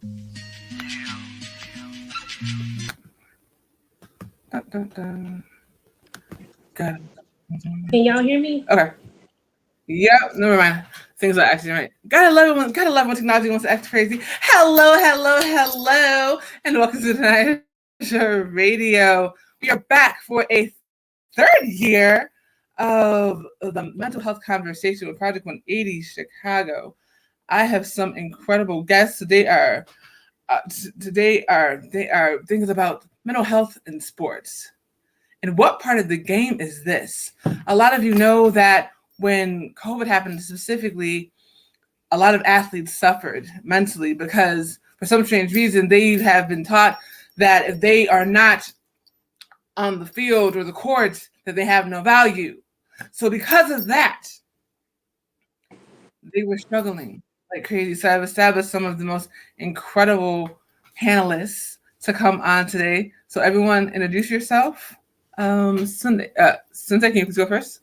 Dun, dun, dun. Got it. Can y'all hear me? Okay. Yep. Never mind. Things are actually right. Gotta love when technology wants to act crazy. Hello, hello, hello, and welcome to tonight's show radio. We are back for a third year of the mental health conversation with Project 180 Chicago. I have some incredible guests. They are things about mental health in sports. And what part of the game is this? A lot of you know that when COVID happened specifically, a lot of athletes suffered mentally because for some strange reason they have been taught that if they are not on the field or the court, that they have no value. So because of that, they were struggling like crazy. So I've established some of the most incredible panelists to come on today. So everyone introduce yourself. Sunday, can you please go first?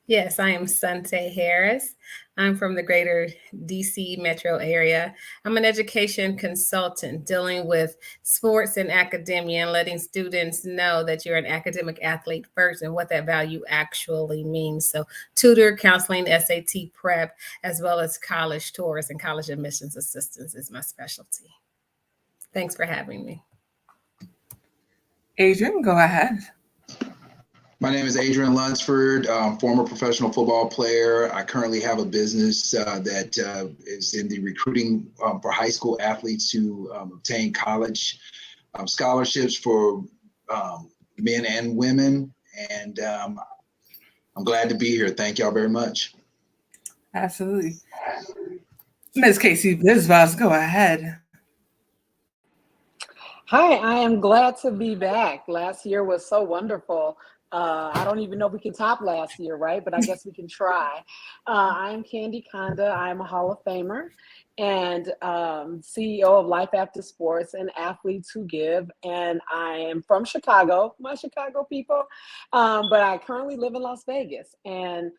Yes, I am Sante Harris. I'm from the greater DC metro area. I'm an education consultant dealing with sports and academia and letting students know that you're an academic athlete first and what that value actually means. So, tutor, counseling, SAT prep, as well as college tours and college admissions assistance is my specialty. Thanks for having me. Adrian, go ahead. My name is Adrian Lunsford, former professional football player. I currently have a business that is in the recruiting for high school athletes to obtain college scholarships for men and women. And I'm glad to be here. Thank y'all very much. Absolutely. Ms. Casey Bizbos, go ahead. Hi, I am glad to be back. Last year was so wonderful. I don't even know if we can top last year, right? But I guess we can try. I'm Candy Conda. I'm a Hall of Famer and CEO of Life After Sports and Athletes Who Give. And I am from Chicago, my Chicago people. But I currently live in Las Vegas. And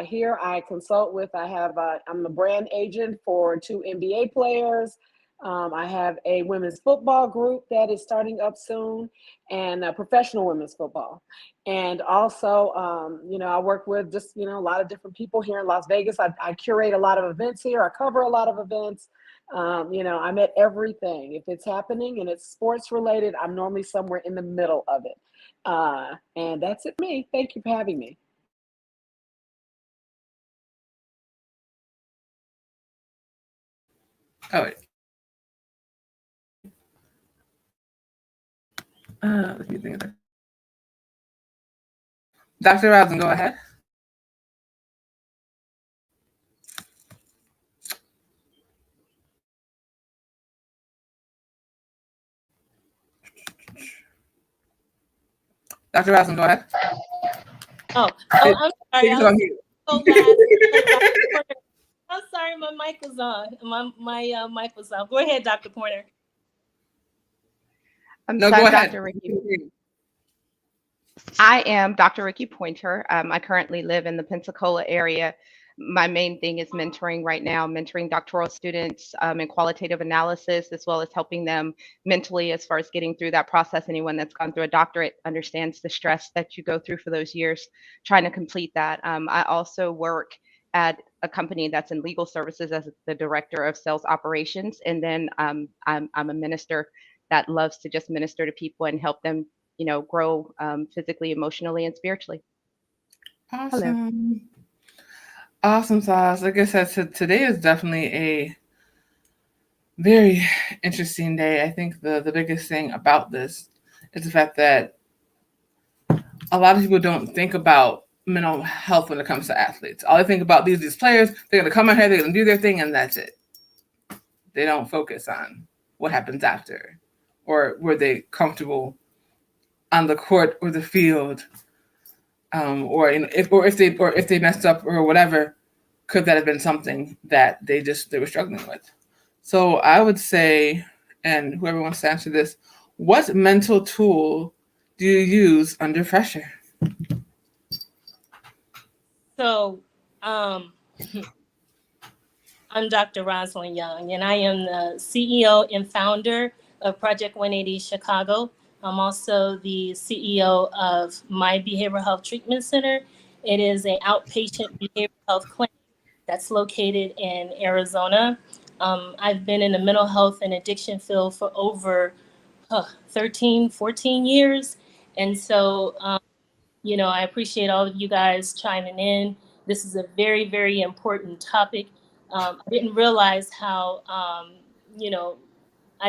here I consult with, I'm the brand agent for 2 NBA players. I have a women's football group that is starting up soon and professional women's football. And also, I work with just, a lot of different people here in Las Vegas. I curate a lot of events here. I cover a lot of events. I'm at everything. If it's happening and it's sports related, I'm normally somewhere in the middle of it. And that's it, me. Thank you for having me. Oh, wait. Let me think of it. Dr. Rosen, go ahead. Dr. Rosen, go ahead. I'm sorry. I was so loud. I'm sorry, my mic was on. My mic was off. Go ahead, Dr. Pointer. No, go ahead. Dr. Ricky. I am Dr. Ricky Pointer. I currently live in the Pensacola area. My main thing is mentoring right now, mentoring doctoral students in qualitative analysis, as well as helping them mentally as far as getting through that process. Anyone that's gone through a doctorate understands the stress that you go through for those years trying to complete that. I also work at a company that's in legal services as the director of sales operations. And then I'm a minister that loves to just minister to people and help them, grow physically, emotionally, and spiritually. Awesome. Hello. Awesome sauce. Like I said, today is definitely a very interesting day. I think the biggest thing about this is the fact that a lot of people don't think about mental health when it comes to athletes. All they think about these players, they're gonna come out here, they're gonna do their thing, and that's it. They don't focus on what happens after, or were they comfortable on the court or the field, or if they messed up or whatever, could that have been something that they were struggling with? So I would say, and whoever wants to answer this, what mental tool do you use under pressure? So, I'm I'm Dr. Rosalind Young, and I am the CEO and founder of Project 180 Chicago. I'm also the CEO of My Behavioral Health Treatment Center. It is an outpatient behavioral health clinic that's located in Arizona. I've been in the mental health and addiction field for over 13, 14 years. And so, I appreciate all of you guys chiming in. This is a very, very important topic. I didn't realize how, I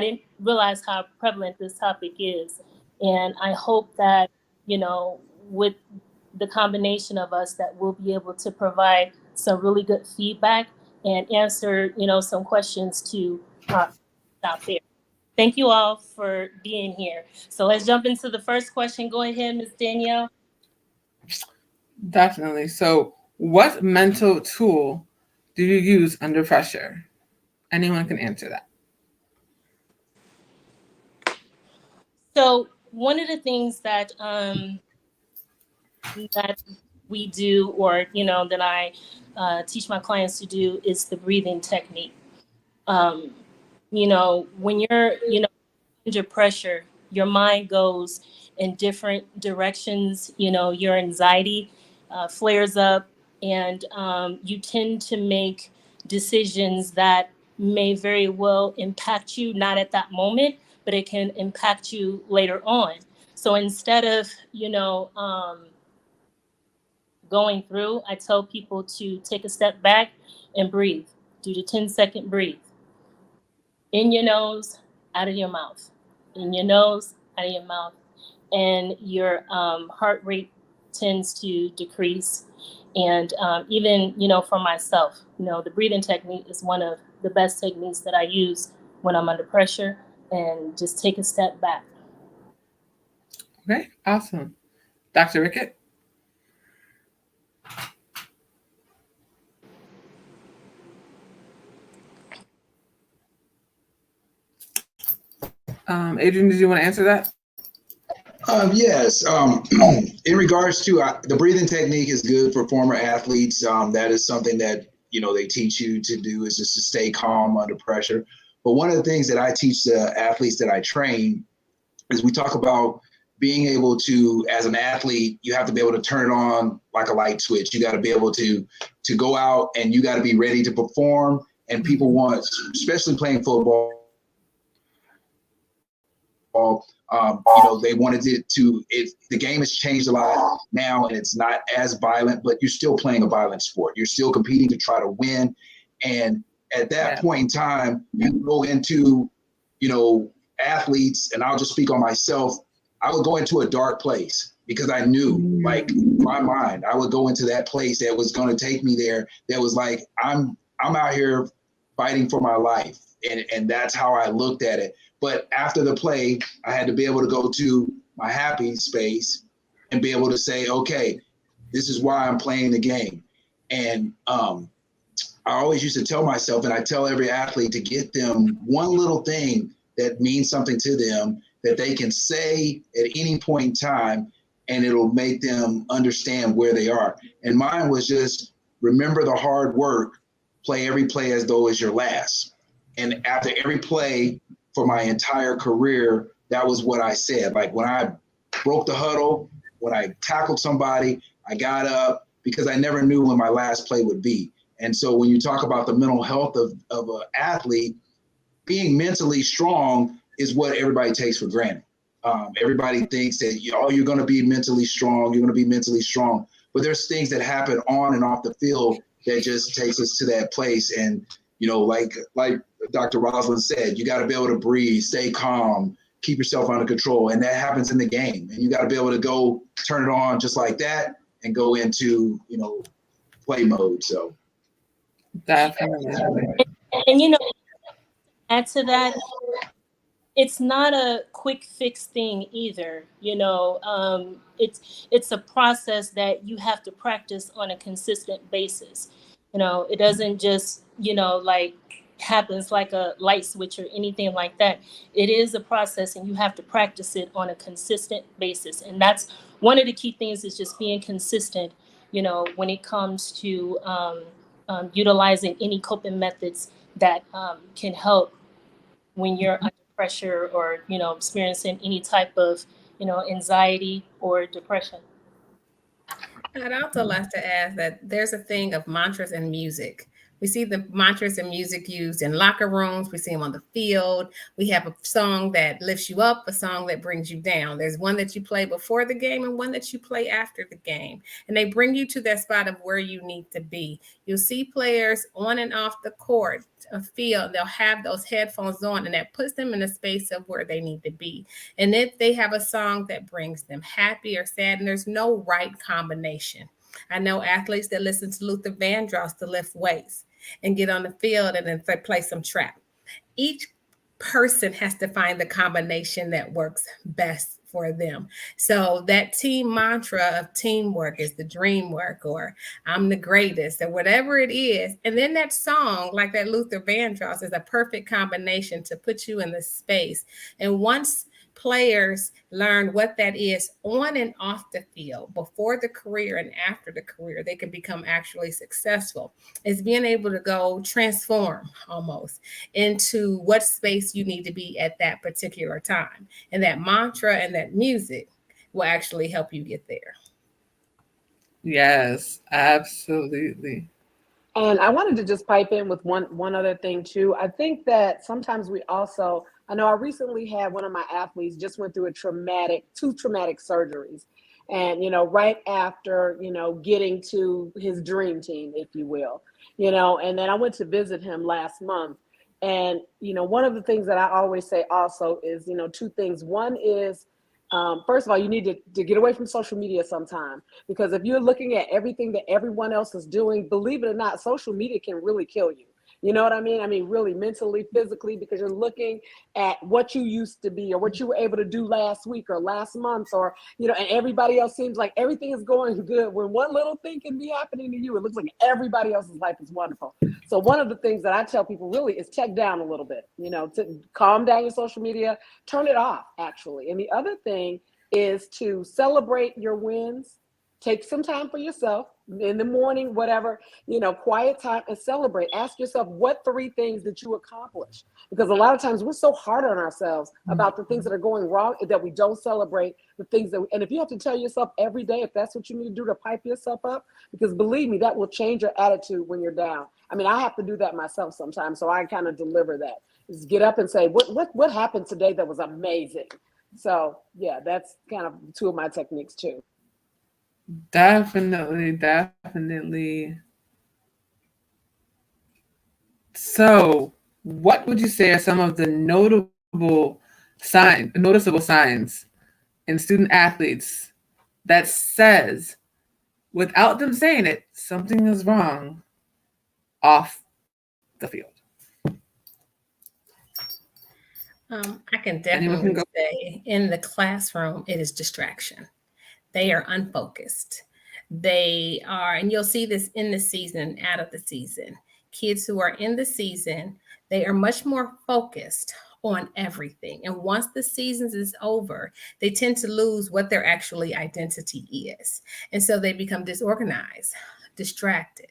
didn't realize how prevalent this topic is. And I hope that, with the combination of us, that we'll be able to provide some really good feedback and answer, some questions to out there. Thank you all for being here. So let's jump into the first question. Go ahead, Ms. Danielle. Definitely. So, what mental tool do you use under pressure? Anyone can answer that. So, one of the things that that we do, or that I teach my clients to do, is the breathing technique. When you're under pressure, your mind goes in different directions. Your anxiety flares up, and you tend to make decisions that may very well impact you, not at that moment, but it can impact you later on. So instead of, going through, I tell people to take a step back and breathe. Do the 10-second breathe. In your nose, out of your mouth. In your nose, out of your mouth. And your heart rate tends to decrease. And even, for myself, the breathing technique is one of the best techniques that I use when I'm under pressure, and just take a step back. Okay, awesome. Dr. Rickett? Adrian, did you want to answer that? Yes. In regards to the breathing technique is good for former athletes. That is something that, they teach you to do, is just to stay calm under pressure. But one of the things that I teach the athletes that I train is we talk about being able to, as an athlete, you have to be able to turn it on like a light switch. You got to be able to go out, and you got to be ready to perform. And people want, especially playing football, they wanted it to, the game has changed a lot now, and it's not as violent, but you're still playing a violent sport. You're still competing to try to win. And at that point in time, you go into, athletes, and I'll just speak on myself. I would go into a dark place because I knew, like, my mind, I would go into that place that was going to take me there. That was like, I'm out here fighting for my life. And that's how I looked at it. But after the play, I had to be able to go to my happy space and be able to say, okay, this is why I'm playing the game. And I always used to tell myself, and I tell every athlete, to get them one little thing that means something to them that they can say at any point in time, and it'll make them understand where they are. And mine was just, remember the hard work, play every play as though it's your last. And after every play for my entire career, that was what I said. Like, when I broke the huddle, when I tackled somebody, I got up, because I never knew when my last play would be. And so when you talk about the mental health of an athlete, being mentally strong is what everybody takes for granted. Everybody thinks that, you're going to be mentally strong. You're going to be mentally strong. But there's things that happen on and off the field that just takes us to that place. And, like Dr. Rosalind said, you got to be able to breathe, stay calm, keep yourself under control. And that happens in the game. And you got to be able to go turn it on just like that and go into, play mode. So Definitely. And add to that, it's not a quick fix thing either. It's a process that you have to practice on a consistent basis. It doesn't just, like, happens like a light switch or anything like that. It is a process, and you have to practice it on a consistent basis. And that's one of the key things, is just being consistent, when it comes to, utilizing any coping methods that can help when you're under pressure or, experiencing any type of, anxiety or depression. I'd also like to add that there's a thing of mantras and music. We see the mantras and music used in locker rooms. We see them on the field. We have a song that lifts you up, a song that brings you down. There's one that you play before the game and one that you play after the game. And they bring you to that spot of where you need to be. You'll see players on and off the court, a field, they'll have those headphones on, and that puts them in a space of where they need to be. And if they have a song that brings them happy or sad, and there's no right combination. I know athletes that listen to Luther Vandross to lift weights and get on the field and then play some trap. Each person has to find the combination that works best for them. So that team mantra of teamwork is the dream work, or I'm the greatest, or whatever it is. And then that song, like that Luther Vandross, is a perfect combination to put you in the space. And once players learn what that is on and off the field, before the career and after the career, they can become actually successful. It's being able to go transform almost into what space you need to be at that particular time. And that mantra and that music will actually help you get there. Yes, absolutely. And I wanted to just pipe in with one other thing too. I think that sometimes we also, I know I recently had one of my athletes just went through two traumatic surgeries. And, right after, getting to his dream team, if you will, and then I went to visit him last month. And, one of the things that I always say also is, two things. One is, first of all, you need to get away from social media sometime, because if you're looking at everything that everyone else is doing, believe it or not, social media can really kill you. You know what I mean? I mean, really mentally, physically, because you're looking at what you used to be or what you were able to do last week or last month, or, and everybody else seems like everything is going good when one little thing can be happening to you. It looks like everybody else's life is wonderful. So one of the things that I tell people really is check down a little bit, to calm down your social media, turn it off actually. And the other thing is to celebrate your wins. Take some time for yourself in the morning, whatever, quiet time, and celebrate. Ask yourself, what 3 things that you accomplished? Because a lot of times we're so hard on ourselves about the things that are going wrong that we don't celebrate the things and if you have to tell yourself every day, if that's what you need to do to pipe yourself up, because believe me, that will change your attitude when you're down. I mean, I have to do that myself sometimes. So I kind of deliver that. Just get up and say, what happened today that was amazing? So yeah, that's kind of 2 of my techniques too. Definitely. So, what would you say are some of the noticeable signs in student athletes that says, without them saying it, something is wrong off the field? I can definitely say in the classroom, it is distraction. They are unfocused. They are, and you'll see this in the season, out of the season. Kids who are in the season, they are much more focused on everything. And once the season is over, they tend to lose what their actually identity is. And so they become disorganized, distracted.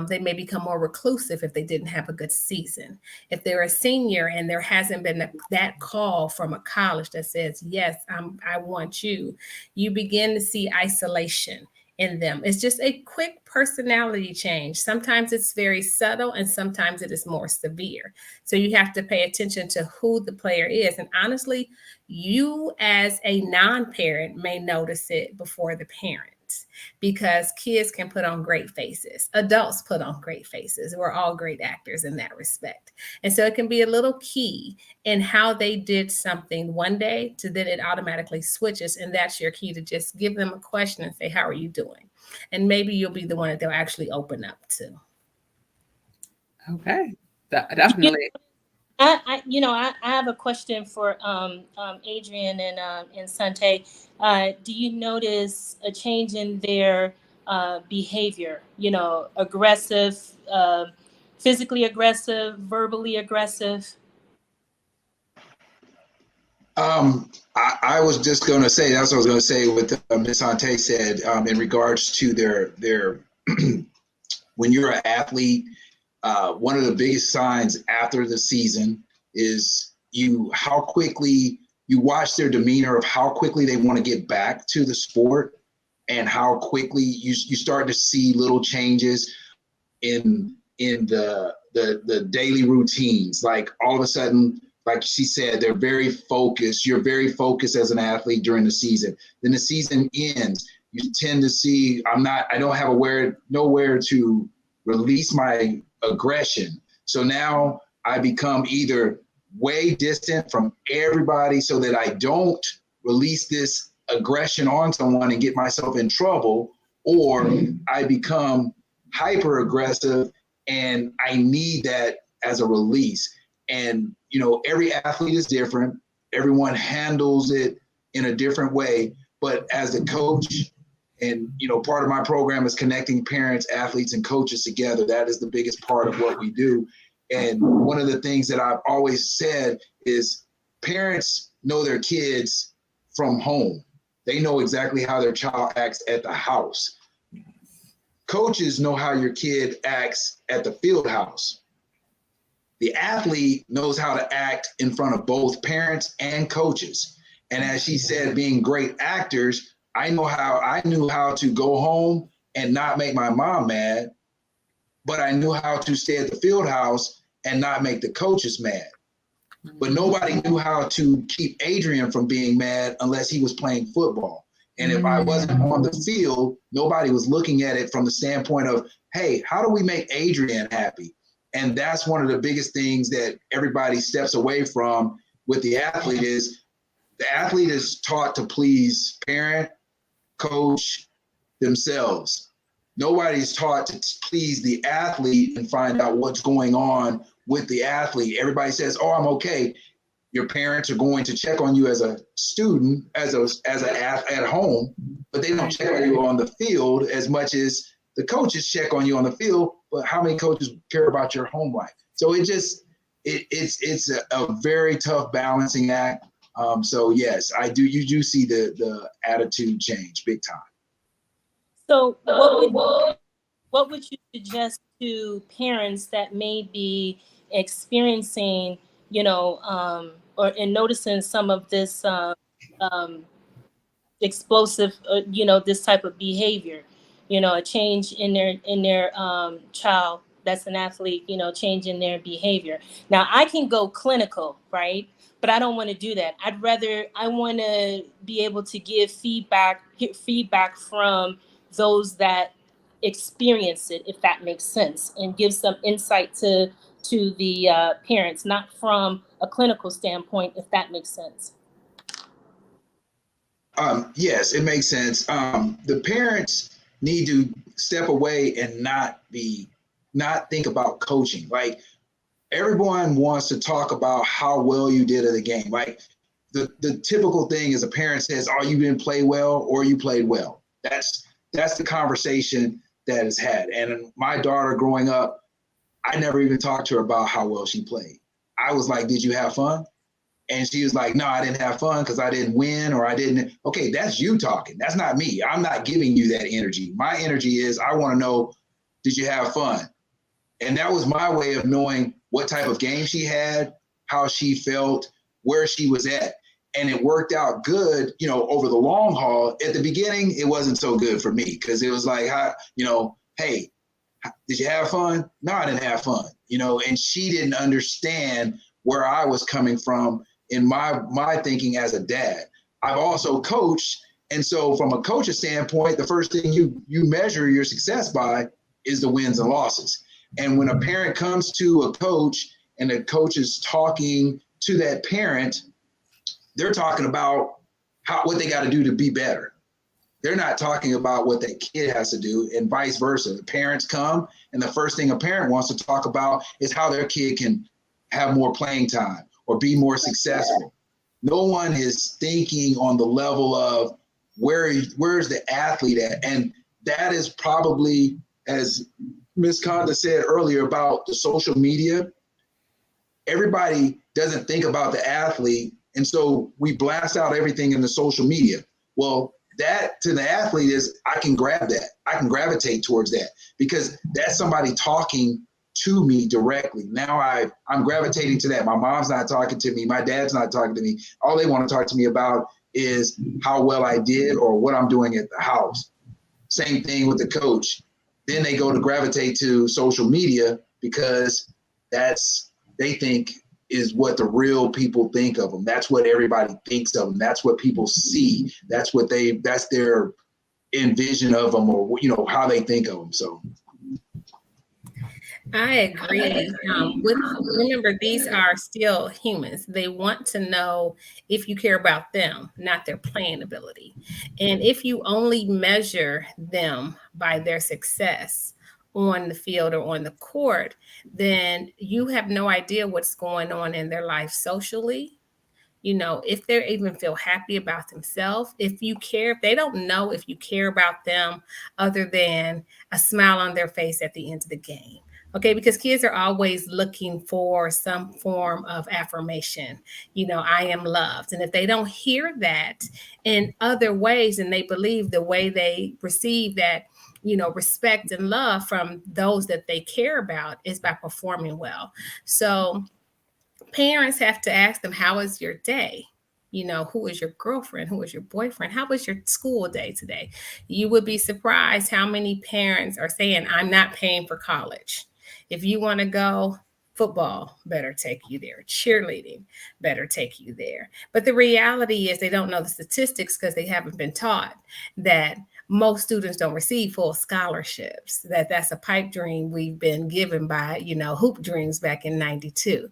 They may become more reclusive if they didn't have a good season. If they're a senior and there hasn't been that call from a college that says, yes, I want you, you begin to see isolation in them. It's just a quick personality change. Sometimes it's very subtle and sometimes it is more severe. So you have to pay attention to who the player is. And honestly, you as a non-parent may notice it before the parent, because kids can put on great faces. Adults put on great faces. We're all great actors in that respect. And so it can be a little key in how they did something one day to then it automatically switches. And that's your key, to just give them a question and say, how are you doing? And maybe you'll be the one that they'll actually open up to. Okay, definitely. I have a question for Adrian and Sante. Do you notice a change in their behavior? Aggressive, physically aggressive, verbally aggressive? I was just going to say, that's what I was going to say with Ms. Sante said in regards to their when when you're an athlete, one of the biggest signs after the season is how quickly you watch their demeanor of how quickly they want to get back to the sport, and how quickly you start to see little changes in the daily routines. Like all of a sudden, like she said, they're very focused. You're very focused as an athlete during the season. Then the season ends. You tend to see, I don't have nowhere to release my aggression. So now I become either way distant from everybody so that I don't release this aggression on someone and get myself in trouble, or I become hyper aggressive and I need that as a release. And, every athlete is different. Everyone handles it in a different way. But as a coach, and, part of my program is connecting parents, athletes, and coaches together. That is the biggest part of what we do. And one of the things that I've always said is parents know their kids from home. They know exactly how their child acts at the house. Coaches know how your kid acts at the field house. The athlete knows how to act in front of both parents and coaches. And as she said, being great actors, I knew how to go home and not make my mom mad, but I knew how to stay at the field house and not make the coaches mad. But nobody knew how to keep Adrian from being mad unless he was playing football. And if I wasn't on the field, nobody was looking at it from the standpoint of, hey, how do we make Adrian happy? And that's one of the biggest things that everybody steps away from with the athlete is the athlete is taught to please parent, coach, themselves. Nobody's taught to please the athlete and find out what's going on with the athlete. Everybody says, oh, I'm okay. Your parents are going to check on you as a student, as at home, but they don't check on you on the field as much as the coaches check on you on the field. But how many coaches care about your home life? So it's a very tough balancing act. So yes, you do see the attitude change big time. So what would you suggest to parents that may be experiencing, and noticing some of this explosive, this type of behavior, a change in their child that's an athlete, change in their behavior. Now I can go clinical, right? But I don't want to do that. I want to be able to get feedback from those that experience it, if that makes sense, and give some insight to the parents, not from a clinical standpoint, if that makes sense. Yes, it makes sense. The parents need to step away and not think about coaching. Like everyone wants to talk about how well you did at a game. Like the typical thing is a parent says, oh, you didn't play well or you played well. That's the conversation that is had. And my daughter growing up, I never even talked to her about how well she played. I was like, did you have fun? And she was like, no, I didn't have fun because I didn't win or I didn't. Okay, that's you talking. That's not me. I'm not giving you that energy. My energy is I want to know, did you have fun? And that was my way of knowing what type of game she had, how she felt, where she was at. And it worked out good, over the long haul. At the beginning, it wasn't so good for me because it was like, hey, did you have fun? No, I didn't have fun, and she didn't understand where I was coming from in my thinking as a dad. I've also coached. And so from a coach's standpoint, the first thing you measure your success by is the wins and losses. And when a parent comes to a coach and the coach is talking to that parent, they're talking about what they got to do to be better. They're not talking about what that kid has to do, and vice versa. The parents come, and the first thing a parent wants to talk about is how their kid can have more playing time or be more successful. No one is thinking on the level of where's the athlete at. And that is probably, as Ms. Conda said earlier about the social media, everybody doesn't think about the athlete. And so we blast out everything in the social media. Well, that to the athlete is I can grab that. I can gravitate towards that because that's somebody talking to me directly. Now I'm gravitating to that. My mom's not talking to me. My dad's not talking to me. All they want to talk to me about is how well I did or what I'm doing at the house. Same thing with the coach. Then they go to gravitate to social media because they think is what the real people think of them. That's what everybody thinks of them. That's what people see. That's their envision of them, or how they think of them. So I agree. Remember, these are still humans. They want to know if you care about them, not their playing ability. And if you only measure them by their success on the field or on the court, then you have no idea what's going on in their life socially. If they even feel happy about themselves, if they don't know if you care about them other than a smile on their face at the end of the game. Okay, because kids are always looking for some form of affirmation. I am loved. And if they don't hear that in other ways, and they believe the way they receive that, respect and love from those that they care about is by performing well. So parents have to ask them, how is your day? Who is your girlfriend? Who is your boyfriend? How was your school day today? You would be surprised how many parents are saying, I'm not paying for college. If you want to go, football better take you there. Cheerleading better take you there. But the reality is they don't know the statistics because they haven't been taught that most students don't receive full scholarships. That's a pipe dream we've been given by, Hoop Dreams back in 92.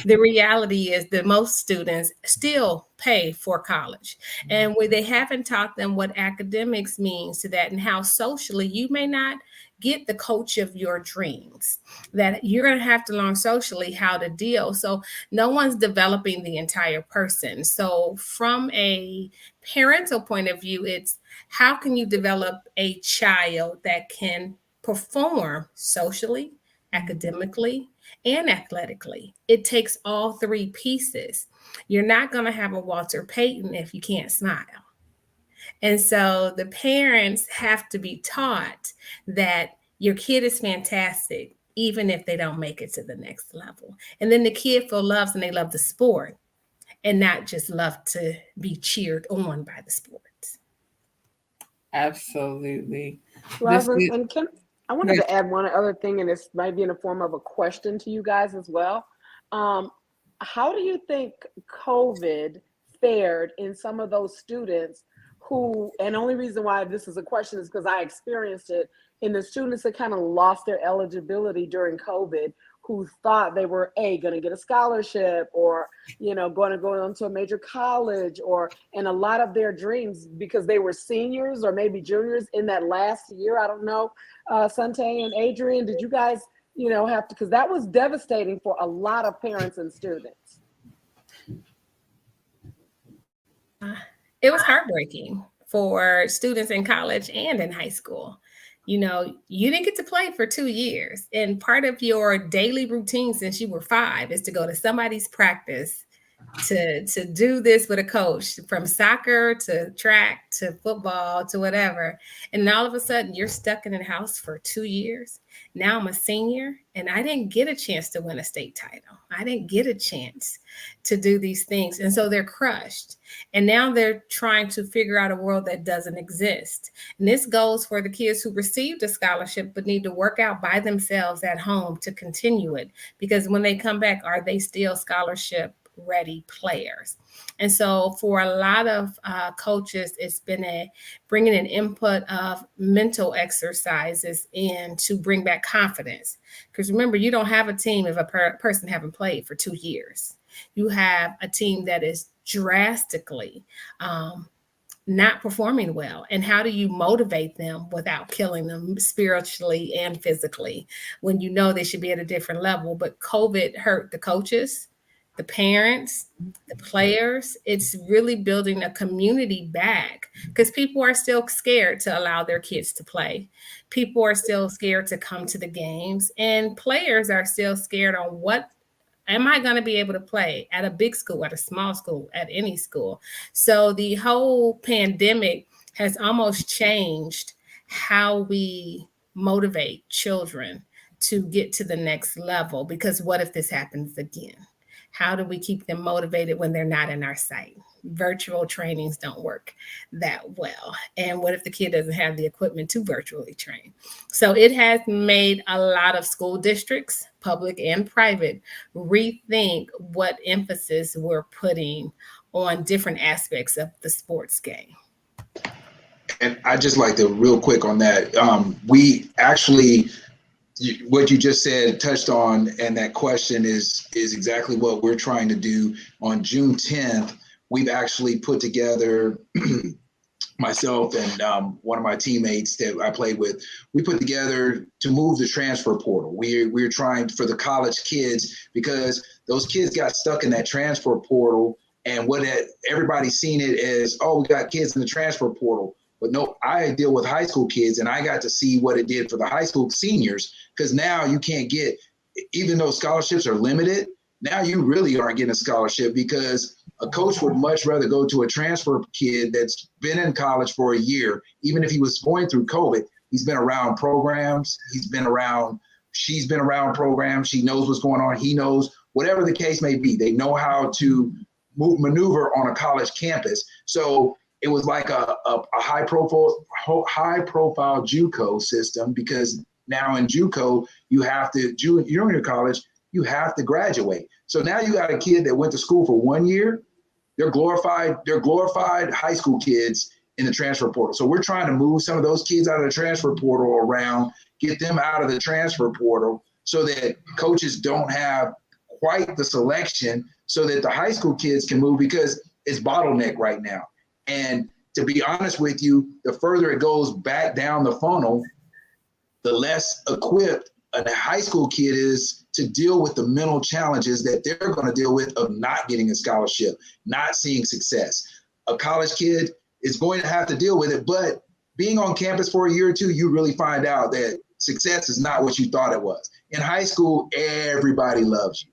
The reality is that most students still pay for college. And where they haven't taught them what academics means to that and how socially you may not get the coach of your dreams, that you're going to have to learn socially how to deal. So no one's developing the entire person. So from a parental point of view, it's how can you develop a child that can perform socially, academically, and athletically? It takes all three pieces. You're not going to have a Walter Payton if you can't smile. And so the parents have to be taught that your kid is fantastic, even if they don't make it to the next level. And then the kid feels loved and they love the sport and not just love to be cheered on by the sport. Absolutely. And Kim, I wanted to add one other thing, and this might be in the form of a question to you guys as well. How do you think COVID fared in some of those students who, and the only reason why this is a question is because I experienced it in the students that kind of lost their eligibility during COVID, who thought they were going to get a scholarship or, going to go into a major college and a lot of their dreams because they were seniors or maybe juniors in that last year. I don't know, Sante and Adrian, did you guys, have to, because that was devastating for a lot of parents and students. It was heartbreaking for students in college and in high school. You didn't get to play for 2 years. And part of your daily routine since you were 5 is to go to somebody's practice, to do this with a coach, from soccer to track to football to whatever. And all of a sudden you're stuck in the house for 2 years. Now I'm a senior and I didn't get a chance to win a state title. I didn't get a chance to do these things. And so they're crushed. And now they're trying to figure out a world that doesn't exist. And this goes for the kids who received a scholarship but need to work out by themselves at home to continue it. Because when they come back, are they still scholarship ready players? And so for a lot of coaches, it's been bringing an input of mental exercises in to bring back confidence. Because remember, you don't have a team if a person haven't played for 2 years. You have a team that is drastically not performing well. And how do you motivate them without killing them spiritually and physically when you know they should be at a different level? But COVID hurt the coaches, the parents, the players. It's really building a community back because people are still scared to allow their kids to play. People are still scared to come to the games, and players are still scared on what am I going to be able to play at a big school, at a small school, at any school. So the whole pandemic has almost changed how we motivate children to get to the next level. Because what if this happens again? How do we keep them motivated when they're not in our sight? Virtual trainings don't work that well. And what if the kid doesn't have the equipment to virtually train? So it has made a lot of school districts, public and private, rethink what emphasis we're putting on different aspects of the sports game. And I just like to real quick on that. We actually, what you just said touched on, and that question is exactly what we're trying to do. On June 10th, we've actually put together, myself and one of my teammates that I played with, we put together to move the transfer portal. We're trying for the college kids, because those kids got stuck in that transfer portal, and everybody's seen it as, oh, we got kids in the transfer portal. But no, I deal with high school kids, and I got to see what it did for the high school seniors, because now you can't get, even though scholarships are limited, now you really aren't getting a scholarship, because a coach would much rather go to a transfer kid that's been in college for a year, even if he was going through COVID. He's been around programs. She's been around programs. She knows what's going on. He knows, whatever the case may be. They know how to maneuver on a college campus. So it was like a high profile JUCO system, because now in JUCO, junior college, you have to graduate. So now you got a kid that went to school for 1 year. They're glorified high school kids in the transfer portal. So we're trying to move some of those kids out of the transfer portal around, get them out of the transfer portal, so that coaches don't have quite the selection, so that the high school kids can move, because it's bottleneck right now. And to be honest with you, the further it goes back down the funnel, the less equipped a high school kid is to deal with the mental challenges that they're going to deal with of not getting a scholarship, not seeing success. A college kid is going to have to deal with it, but being on campus for a year or two, you really find out that success is not what you thought it was. In high school, everybody loves you.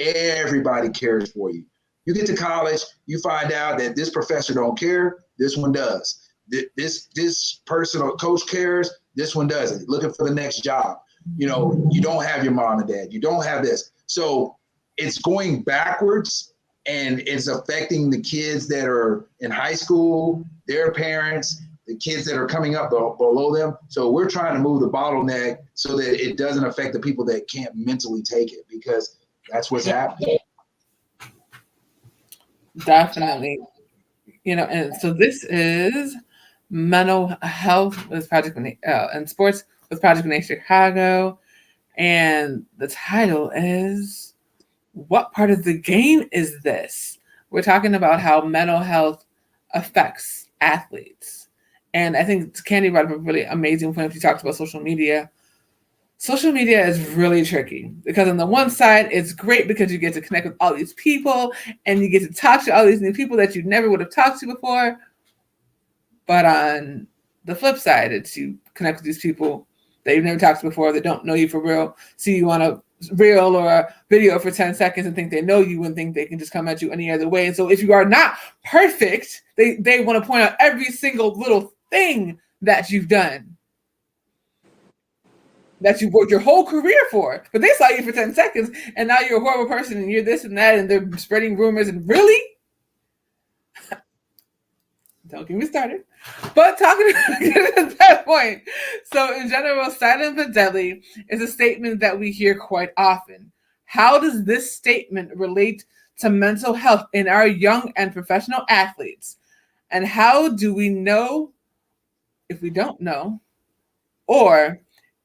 Everybody cares for you. You get to college, you find out that this professor don't care, this one does. This person or coach cares, this one doesn't. Looking for the next job. You know, you don't have your mom and dad. You don't have this. So it's going backwards, and it's affecting the kids that are in high school, their parents, the kids that are coming up below them. So we're trying to move the bottleneck so that it doesn't affect the people that can't mentally take it, because that's what's happening. Definitely. You know, and so this is mental health with Project and sports with Project Nate Chicago. And the title is, what part of the game is this? We're talking about how mental health affects athletes. And I think Candy brought up a really amazing point. If you talked about social media is really tricky, because on the one side, it's great because you get to connect with all these people and you get to talk to all these new people that you never would have talked to before. But on the flip side, it's you connect with these people that you've never talked to before, that don't know you for real, see you on a reel or a video for 10 seconds and think they know you and think they can just come at you any other way. And so if you are not perfect, they want to point out every single little thing that you've done, that you worked your whole career for. But they saw you for 10 seconds and now you're a horrible person and you're this and that, and they're spreading rumors. And really? Don't get me started. But talking at that point, so in general, silent but deadly is a statement that we hear quite often. How does this statement relate to mental health in our young and professional athletes? And how do we know if we don't know? Or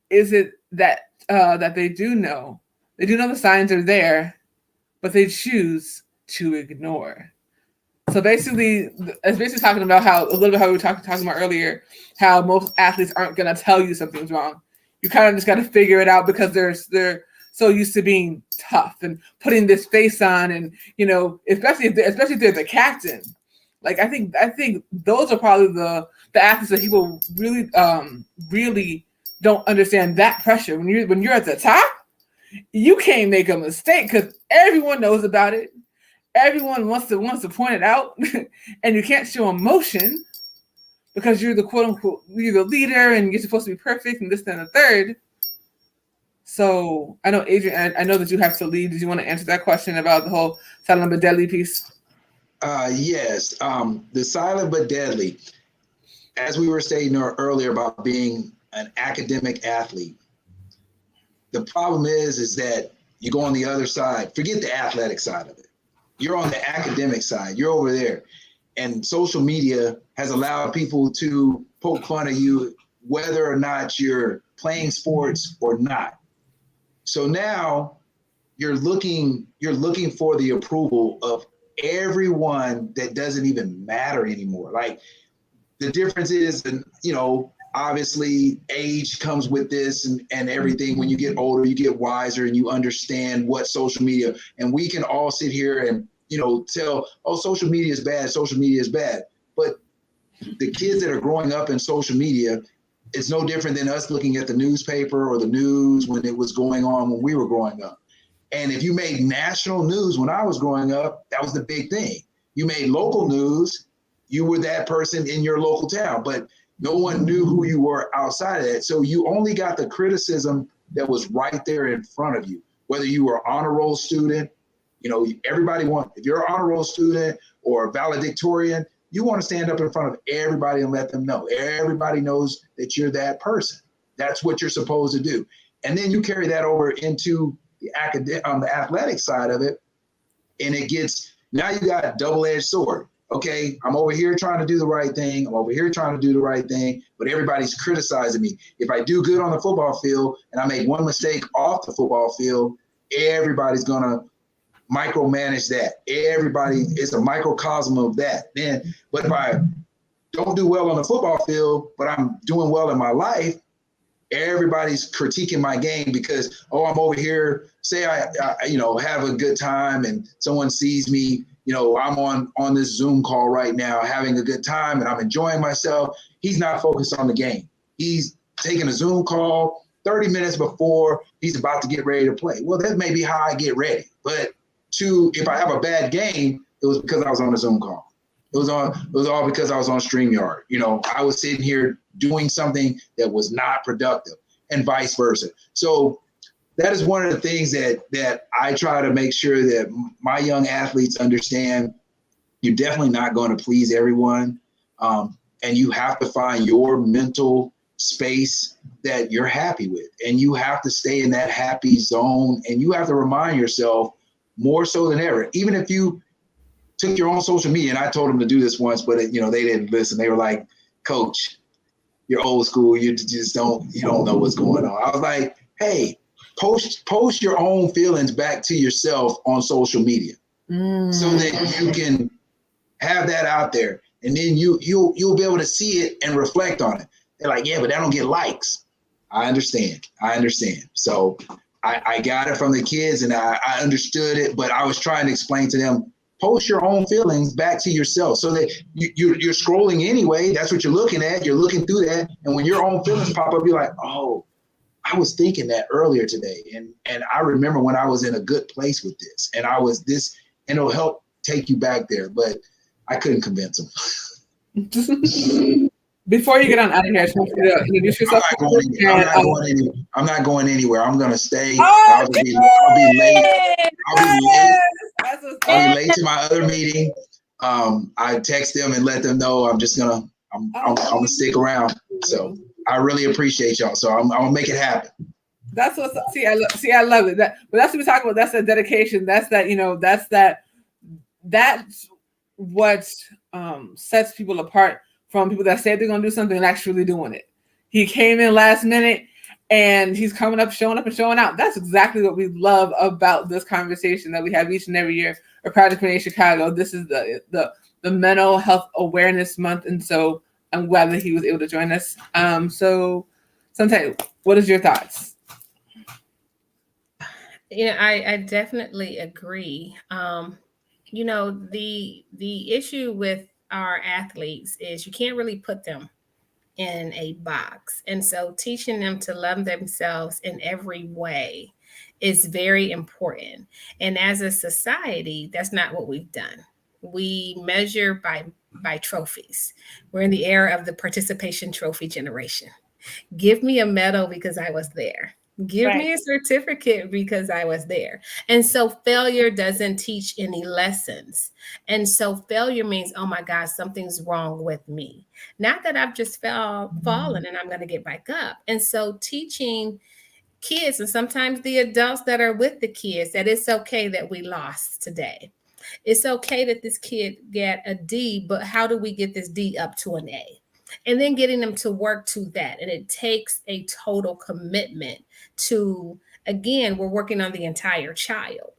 is it that that they do know? They do know the signs are there, but they choose to ignore. So basically, it's basically talking about how we were talking about earlier, how most athletes aren't going to tell you something's wrong. You kind of just got to figure it out, because they're so used to being tough and putting this face on, and you know, especially if they're the captain. Like I think those are probably the athletes that people really don't understand that pressure. When you're at the top, you can't make a mistake because everyone knows about it. Everyone wants to point it out, and you can't show emotion because you're the quote unquote, you're the leader and you're supposed to be perfect and this, that, and the third. So I know, Adrian, I know that you have to lead. Did you want to answer that question about the whole silent but deadly piece? Yes. The silent but deadly, as we were saying earlier about being an academic athlete, the problem is that you go on the other side, forget the athletic side of it. You're on the academic side, you're over there. And social media has allowed people to poke fun of you, whether or not you're playing sports or not. So now you're looking for the approval of everyone that doesn't even matter anymore. Like, the difference is, you know, obviously age comes with this and everything. When you get older, you get wiser and you understand what social media, and we can all sit here and, you know, tell, oh, social media is bad, social media is bad. But the kids that are growing up in social media, it's no different than us looking at the newspaper or the news when it was going on when we were growing up. And if you made national news when I was growing up, that was the big thing. You made local news, you were that person in your local town, but no one knew who you were outside of that. So you only got the criticism that was right there in front of you. Whether you were an honor roll student, you know, everybody wants, if you're an honor roll student or a valedictorian, you want to stand up in front of everybody and let them know. Everybody knows that you're that person. That's what you're supposed to do. And then you carry that over into the athletic side of it, and it gets, now you got a double-edged sword. Okay, I'm over here trying to do the right thing. I'm over here trying to do the right thing, but everybody's criticizing me. If I do good on the football field and I make one mistake off the football field, everybody's gonna micromanage that. Everybody is a microcosm of that. But if I don't do well on the football field, but I'm doing well in my life, everybody's critiquing my game because, oh, I'm over here, say I you know, have a good time and someone sees me, you know, I'm on this Zoom call right now having a good time and I'm enjoying myself. He's not focused on the game. He's taking a Zoom call 30 minutes before he's about to get ready to play. Well, that may be how I get ready. But if I have a bad game, it was because I was on a Zoom call. It was all because I was on StreamYard. You know, I was sitting here doing something that was not productive, and vice versa. So that is one of the things that I try to make sure that my young athletes understand. You're definitely not going to please everyone. And you have to find your mental space that you're happy with. And you have to stay in that happy zone. And you have to remind yourself more so than ever, even if you took your own social media, and I told them to do this once, but you know, they didn't listen. They were like, Coach, you're old school. You don't know what's going on. I was like, hey, post your own feelings back to yourself on social media so that you can have that out there. And then you'll be able to see it and reflect on it. They're like, yeah, but I don't get likes. I understand. So I got it from the kids and I understood it, but I was trying to explain to them, post your own feelings back to yourself so that you're scrolling anyway. That's what you're looking at. You're looking through that. And when your own feelings pop up, you're like, oh, I was thinking that earlier today. And I remember when I was in a good place with this and I was this, and it'll help take you back there. But I couldn't convince them. Before you get on out of here, I just want you to introduce yourself. I'm not going anywhere. I'm going to stay. I'll be late. I'll be late to my other meeting. I text them and let them know I'm gonna stick around. So I really appreciate y'all. So I'm gonna make it happen. That's what. See, I love it. But that's what we talk about. That's that dedication. That's that. You know. That's what sets people apart from people that say they're gonna do something and actually doing it. He came in last minute and he's coming up, showing out. That's exactly what we love about this conversation that we have each and every year at Project 28 Chicago. This is the Mental Health Awareness Month, and so I'm glad that he was able to join us. So Untitled, what is your thoughts? Yeah, I definitely agree. You know, the issue with our athletes is you can't really put them in a box. And so teaching them to love themselves in every way is very important. And as a society, that's not what we've done. We measure by by trophies. We're in the era of the participation trophy generation. Give me a medal because I was there. Give me a certificate because I was there. And so failure doesn't teach any lessons. And so failure means, oh my God, something's wrong with me. Not that I've just fallen and I'm going to get back up. And so teaching kids and sometimes the adults that are with the kids that it's okay that we lost today. It's okay that this kid get a D, but how do we get this D up to an A? And then getting them to work to that. And it takes a total commitment to, again, we're working on the entire child.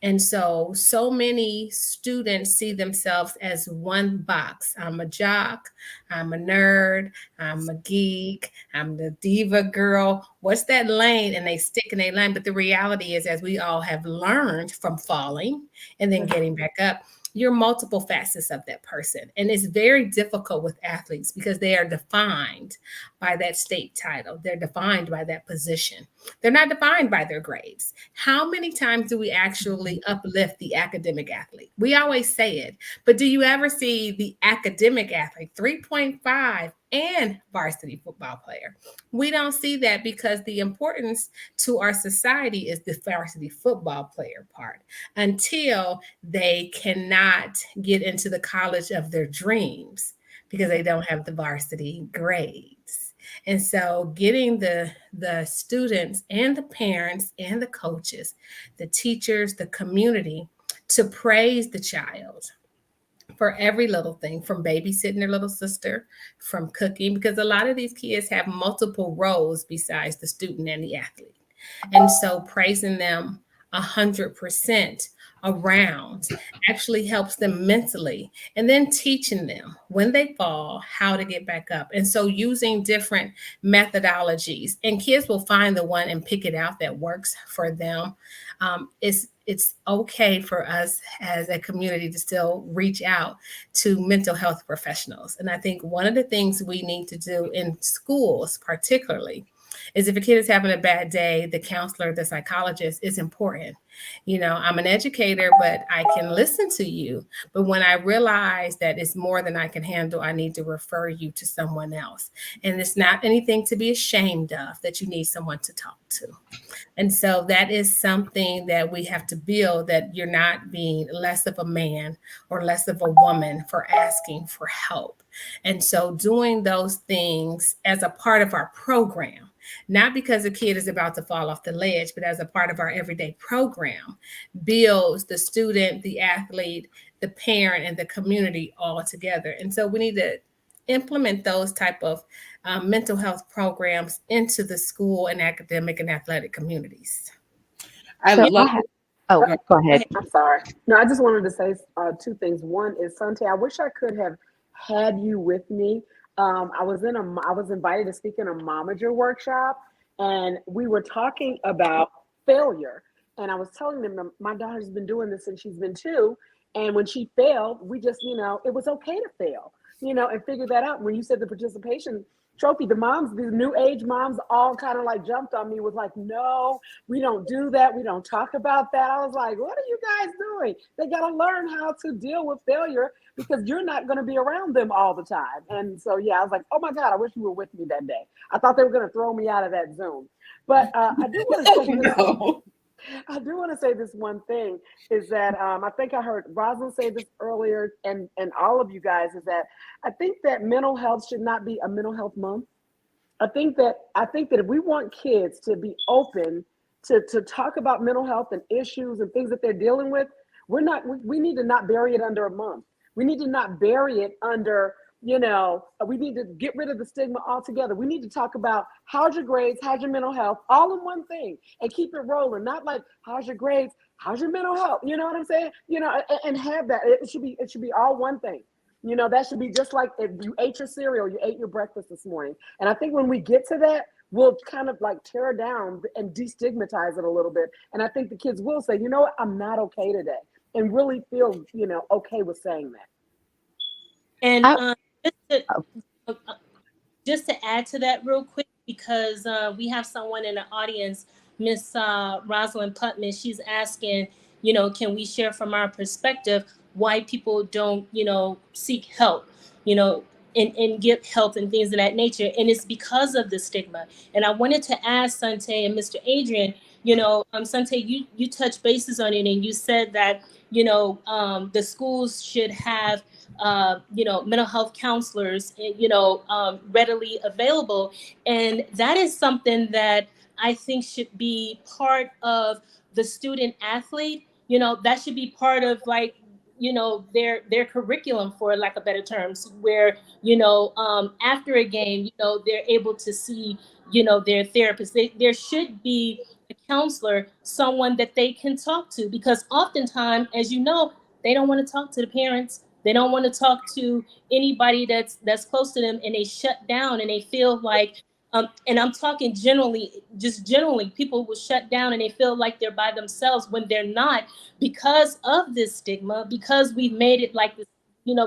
And so many students see themselves as one box. I'm a jock, I'm a nerd, I'm a geek, I'm the diva girl. What's that lane? And they stick in a lane. But the reality is, as we all have learned from falling and then getting back up, you're multiple facets of that person. And it's very difficult with athletes because they are defined by that state title. They're defined by that position. They're not defined by their grades. How many times do we actually uplift the academic athlete? We always say it, but do you ever see the academic athlete, 3.5 and varsity football player? We don't see that because the importance to our society is the varsity football player part until they cannot get into the college of their dreams because they don't have the varsity grades. And so getting the students and the parents and the coaches, the teachers, the community to praise the child for every little thing, from babysitting their little sister, from cooking, because a lot of these kids have multiple roles besides the student and the athlete. And so praising them 100% around actually helps them mentally, and then teaching them when they fall how to get back up. And so using different methodologies, and kids will find the one and pick it out that works for them. It's okay for us as a community to still reach out to mental health professionals. And I think one of the things we need to do in schools particularly is if a kid is having a bad day, the counselor, the psychologist is important. You know, I'm an educator, but I can listen to you. But when I realize that it's more than I can handle, I need to refer you to someone else. And it's not anything to be ashamed of that you need someone to talk to. And so that is something that we have to build, that you're not being less of a man or less of a woman for asking for help. And so doing those things as a part of our program, not because a kid is about to fall off the ledge, but as a part of our everyday program, builds the student, the athlete, the parent, and the community all together. And so we need to implement those type of mental health programs into the school and academic and athletic communities. Go ahead. I'm sorry. No, I just wanted to say two things. One is, Sante, I wish I could have had you with me. I was invited to speak in a momager workshop, and we were talking about failure. And I was telling them my daughter's been doing this since she's been 2. And when she failed, we just, it was okay to fail, and figure that out. When you said the participation trophy, the new age moms all kind of like jumped on me, was like, no, we don't do that. We don't talk about that. I was like, what are you guys doing? They got to learn how to deal with failure because you're not going to be around them all the time. And so, I was like, oh my God, I wish you were with me that day. I thought they were going to throw me out of that Zoom. But I do want to say this. I do want to say this one thing is that I think I heard Rosalind say this earlier, and all of you guys, is that I think that mental health should not be a mental health month. I think that if we want kids to be open to talk about mental health and issues and things that they're dealing with, we need to not bury it under a month. We need to not bury it under, we need to get rid of the stigma altogether. We need to talk about how's your grades, how's your mental health, all in one thing, and keep it rolling. Not like how's your grades, how's your mental health. You know what I'm saying? And have that. It should be all one thing. That should be just like if you ate your cereal, you ate your breakfast this morning. And I think when we get to that, we'll kind of like tear down and destigmatize it a little bit. And I think the kids will say, you know what, I'm not okay today, and really feel, okay with saying that. And just to add to that real quick, because we have someone in the audience, Miss Rosalind Putman, she's asking, can we share from our perspective? why people don't, seek help, and get help and things of that nature. And it's because of the stigma. And I wanted to ask Sante and Mr. Adrian, Sante, you touched bases on it, and you said that, the schools should have, mental health counselors, readily available. And that is something that I think should be part of the student athlete. That should be part of, like, their curriculum, for lack of better terms, where, after a game, they're able to see, their therapist. There should be a counselor, someone that they can talk to, because oftentimes, as you know, they don't want to talk to the parents. They don't want to talk to anybody that's close to them, and they shut down, and they feel like, and I'm talking generally, just generally, people will shut down and they feel like they're by themselves when they're not, because of this stigma, because we've made it like this,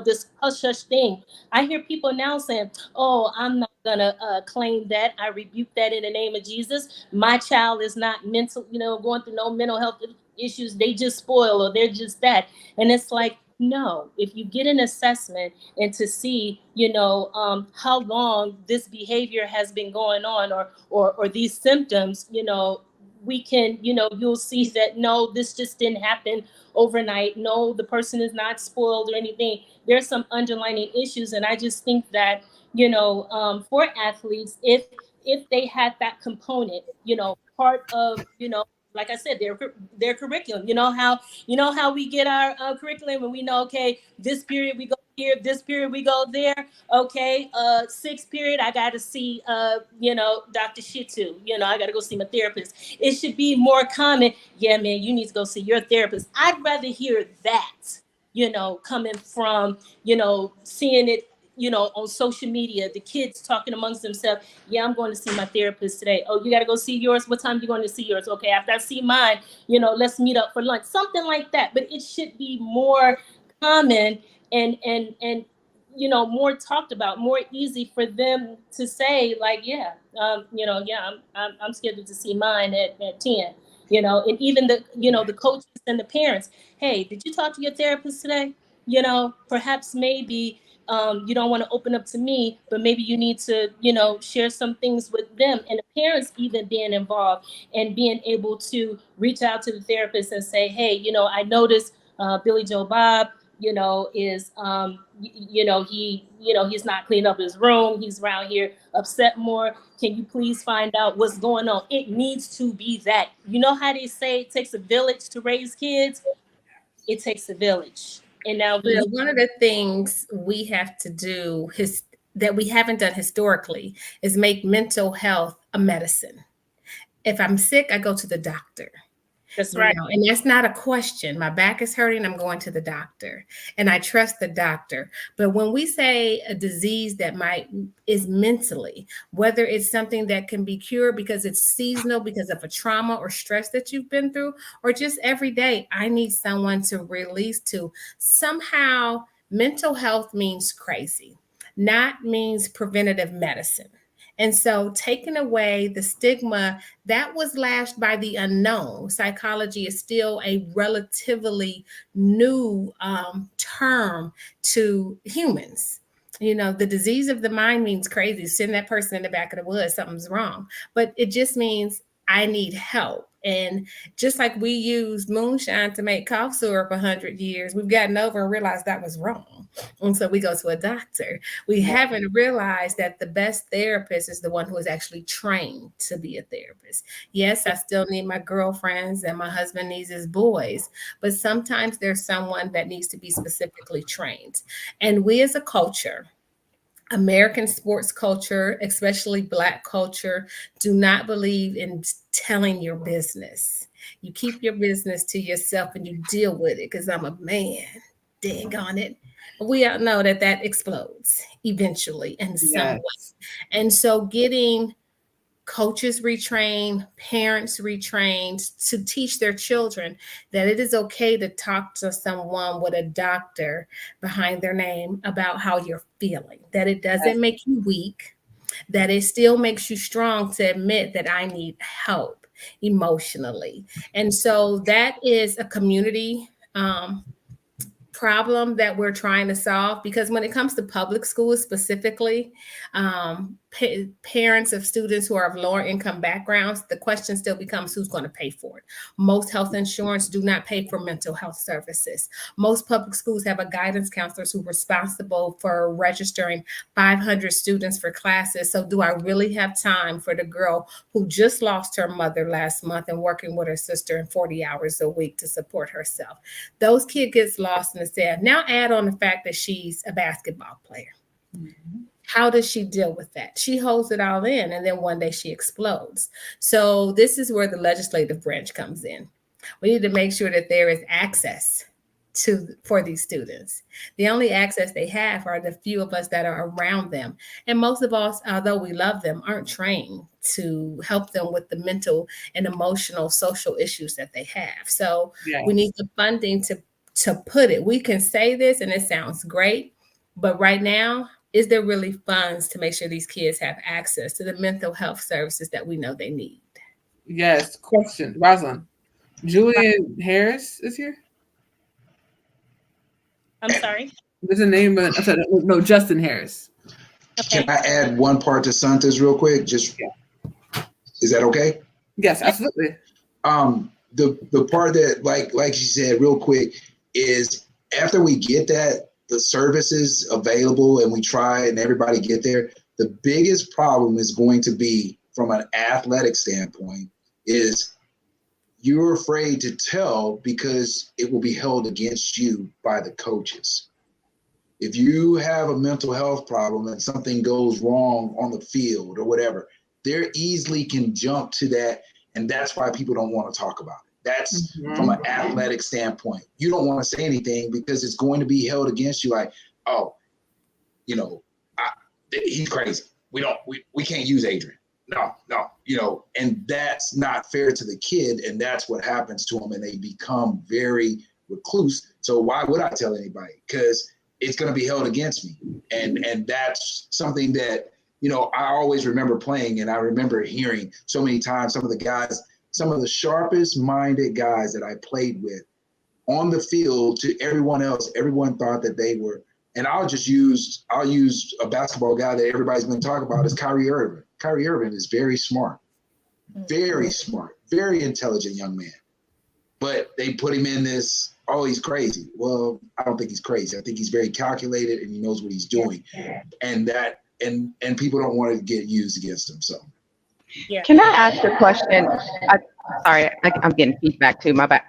this hush hush thing. I hear people now saying, "Oh, I'm not gonna claim that. I rebuke that in the name of Jesus. My child is not mental, going through no mental health issues. They just spoil, or they're just that." And it's like, no, if you get an assessment and to see, how long this behavior has been going on, or these symptoms, we can, you'll see that, no, this just didn't happen overnight. No, the person is not spoiled or anything. There's some underlying issues. And I just think that, for athletes, if they had that component, part of, like I said, their curriculum, how we get our curriculum, and we know, okay, this period we go here, this period we go there. Okay, sixth period, I got to see, Dr. Shitu. I got to go see my therapist. It should be more common. Yeah, man, you need to go see your therapist. I'd rather hear that, coming from, seeing it, on social media, the kids talking amongst themselves. Yeah, I'm going to see my therapist today. Oh, you got to go see yours? What time are you going to see yours? Okay, after I see mine, let's meet up for lunch. Something like that. But it should be more common and more talked about, more easy for them to say, like, yeah, yeah, I'm scheduled to see mine at 10. And even the coaches and the parents. Hey, did you talk to your therapist today? Perhaps maybe you don't want to open up to me, but maybe you need to, share some things with them. And the parents even being involved and being able to reach out to the therapist and say, hey, I noticed Billy Joe Bob, is, he's not cleaning up his room. He's around here upset more. Can you please find out what's going on? It needs to be that. You know how they say it takes a village to raise kids? It takes a village. And now one of the things we have to do that we haven't done historically is make mental health a medicine. If I'm sick, I go to the doctor. That's right. And that's not a question. My back is hurting, I'm going to the doctor. And I trust the doctor. But when we say a disease that is mentally, whether it's something that can be cured because it's seasonal, because of a trauma or stress that you've been through, or just every day, I need someone to release to. Somehow, mental health means crazy, not means preventative medicine. And so taking away the stigma that was lashed by the unknown. Psychology is still a relatively new term to humans. The disease of the mind means crazy. Send that person in the back of the woods, something's wrong. But it just means I need help. And just like we used moonshine to make cough syrup 100 years, we've gotten over and realized that was wrong. And so we go to a doctor. We haven't realized that the best therapist is the one who is actually trained to be a therapist. Yes, I still need my girlfriends and my husband needs his boys, but sometimes there's someone that needs to be specifically trained. And we as a culture, American sports culture, especially Black culture, do not believe in telling your business. You keep your business to yourself and you deal with it because I'm a man. Dang on it. We all know that explodes eventually in some way. And so getting coaches retrained, parents retrained to teach their children that it is okay to talk to someone with a doctor behind their name about how you're feeling, that it doesn't make you weak, that it still makes you strong to admit that I need help emotionally. And so that is a community problem that we're trying to solve, because when it comes to public schools specifically, parents of students who are of lower income backgrounds, the question still becomes who's going to pay for it. Most health insurance do not pay for mental health services. Most public schools have a guidance counselors who are responsible for registering 500 students for classes. So do I really have time for the girl who just lost her mother last month and working with her sister in 40 hours a week to support herself? Those kids gets lost in the sand. Now add on the fact that she's a basketball player. Mm-hmm. How does she deal with that? She holds it all in, and then one day she explodes. So this is where the legislative branch comes in. We need to make sure that there is access for these students. The only access they have are the few of us that are around them. And most of us, although we love them, aren't trained to help them with the mental and emotional social issues that they have. So we need the funding to put it. We can say this and it sounds great, but right now, is there really funds to make sure these kids have access to the mental health services that we know they need? Yes. Question, Rosalind. Julian Harris is here? I'm sorry? There's a name, but no, Justin Harris. Okay. Can I add one part to Santa's real quick? Is that okay? Yes, absolutely. The part that, like she said, real quick, is after we get the services available and we try and everybody get there, the biggest problem is going to be, from an athletic standpoint, is you're afraid to tell because it will be held against you by the coaches. If you have a mental health problem and something goes wrong on the field or whatever, they easily can jump to that. And that's why people don't want to talk about it. That's from an athletic standpoint. You don't want to say anything because it's going to be held against you like, oh, he's crazy. We can't use Adrian. No, and that's not fair to the kid. And that's what happens to them. And they become very recluse. So why would I tell anybody? Because it's going to be held against me. And that's something that, I always remember playing, and I remember hearing so many times some of the sharpest minded guys that I played with on the field to everyone else, everyone thought that they were, and I'll use a basketball guy that everybody's been talking about is Kyrie Irving. Kyrie Irving is very smart, very intelligent young man. But they put him in this, oh, he's crazy. Well, I don't think he's crazy. I think he's very calculated and he knows what he's doing. And people don't want to get used against him. So Can I ask a question? I'm getting feedback too, my bad.